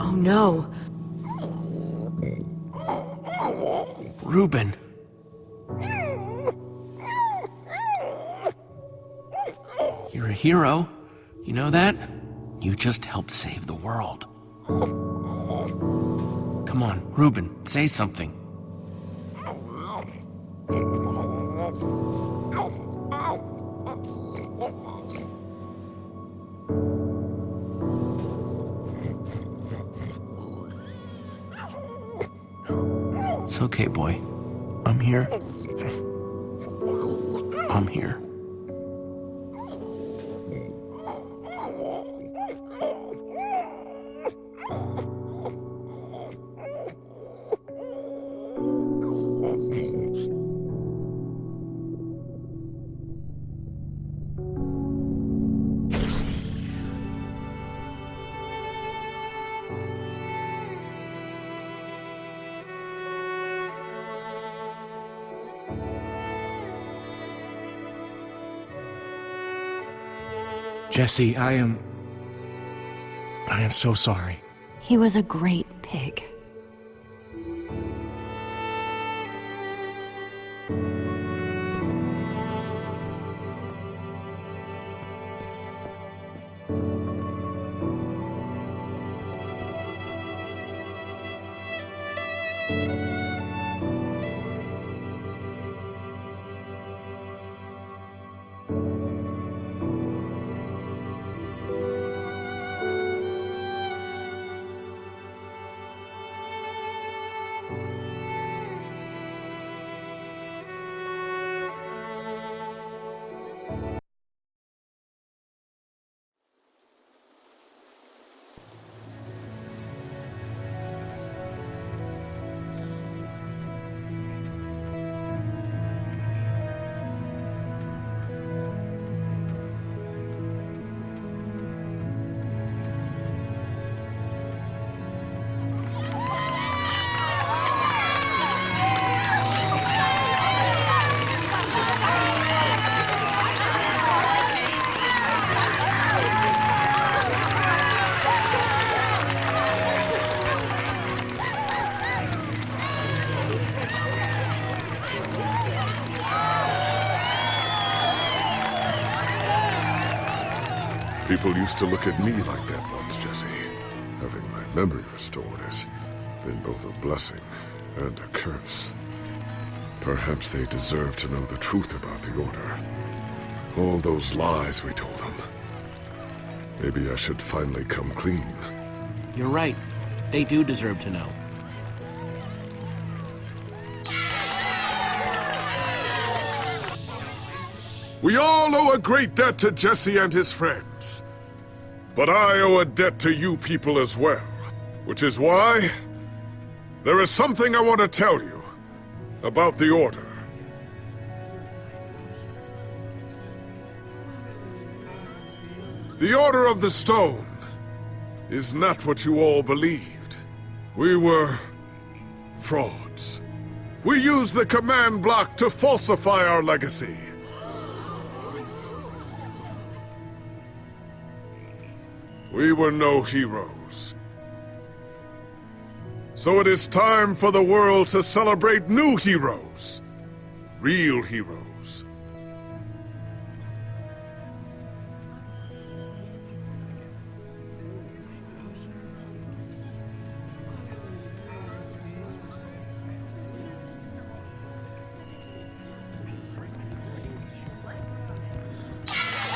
[SPEAKER 9] Oh no.
[SPEAKER 1] Reuben. You're a hero. You know that? You just helped save the world. Come on, Reuben, say something. It's okay, boy. I'm here. I'm here.
[SPEAKER 4] Jesse, I am so sorry.
[SPEAKER 5] He was a great pig.
[SPEAKER 3] People used to look at me like that once, Jesse. Having my memory restored has been both a blessing and a curse. Perhaps they deserve to know the truth about the Order. All those lies we told them. Maybe I should finally come clean.
[SPEAKER 1] You're right. They do deserve to know.
[SPEAKER 3] We all owe a great debt to Jesse and his friends. But I owe a debt to you people as well. Which is why there is something I want to tell you about the Order. The Order of the Stone is not what you all believed. We were frauds. We used the command block to falsify our legacy. We were no heroes. So it is time for the world to celebrate new heroes. Real heroes.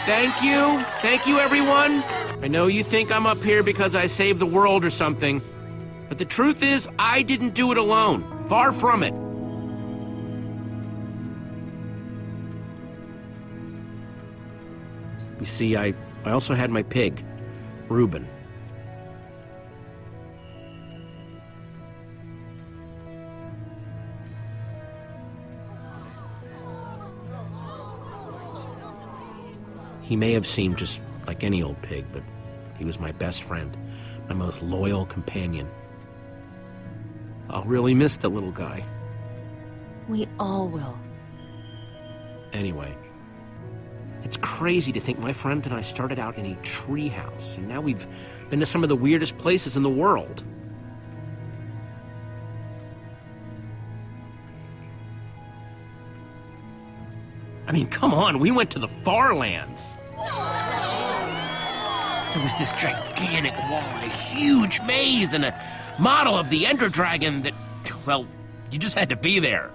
[SPEAKER 1] Thank you. Thank you, everyone. I know you think I'm up here because I saved the world or something. But the truth is, I didn't do it alone. Far from it. You see, I also had my pig, Reuben. He may have seemed just like any old pig, but he was my best friend, my most loyal companion. I'll really miss the little guy.
[SPEAKER 5] We all will.
[SPEAKER 1] Anyway, it's crazy to think my friends and I started out in a treehouse, and now we've been to some of the weirdest places in the world. I mean, come on, we went to the Farlands. There was this gigantic wall and a huge maze and a model of the Ender Dragon that, well, you just had to be there.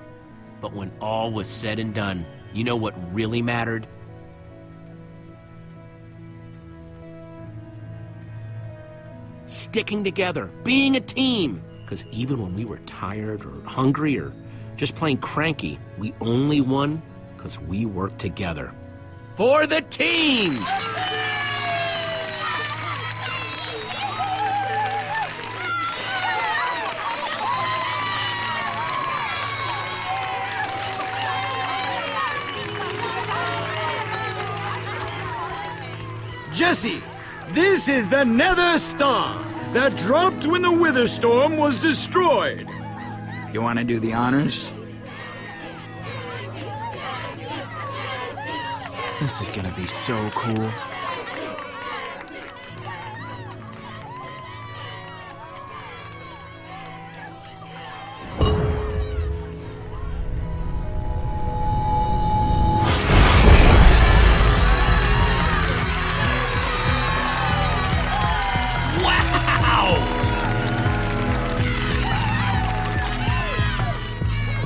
[SPEAKER 1] But when all was said and done, you know what really mattered? Sticking together, being a team. Because even when we were tired or hungry or just plain cranky, we only won because we worked together. For the team!
[SPEAKER 8] Jesse, this is the Nether Star that dropped when the Wither Storm was destroyed. You want to do the honors?
[SPEAKER 4] This is gonna be so cool.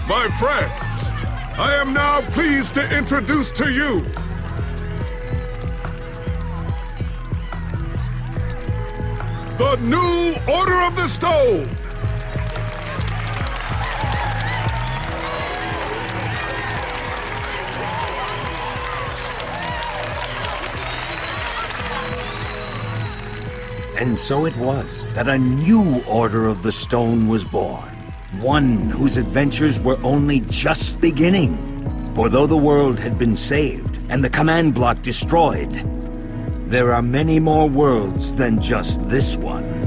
[SPEAKER 3] My friends, I am now pleased to introduce to you the new Order of the Stone!
[SPEAKER 2] And so it was that a new Order of the Stone was born. One whose adventures were only just beginning. For though the world had been saved and the command block destroyed, there are many more worlds than just this one.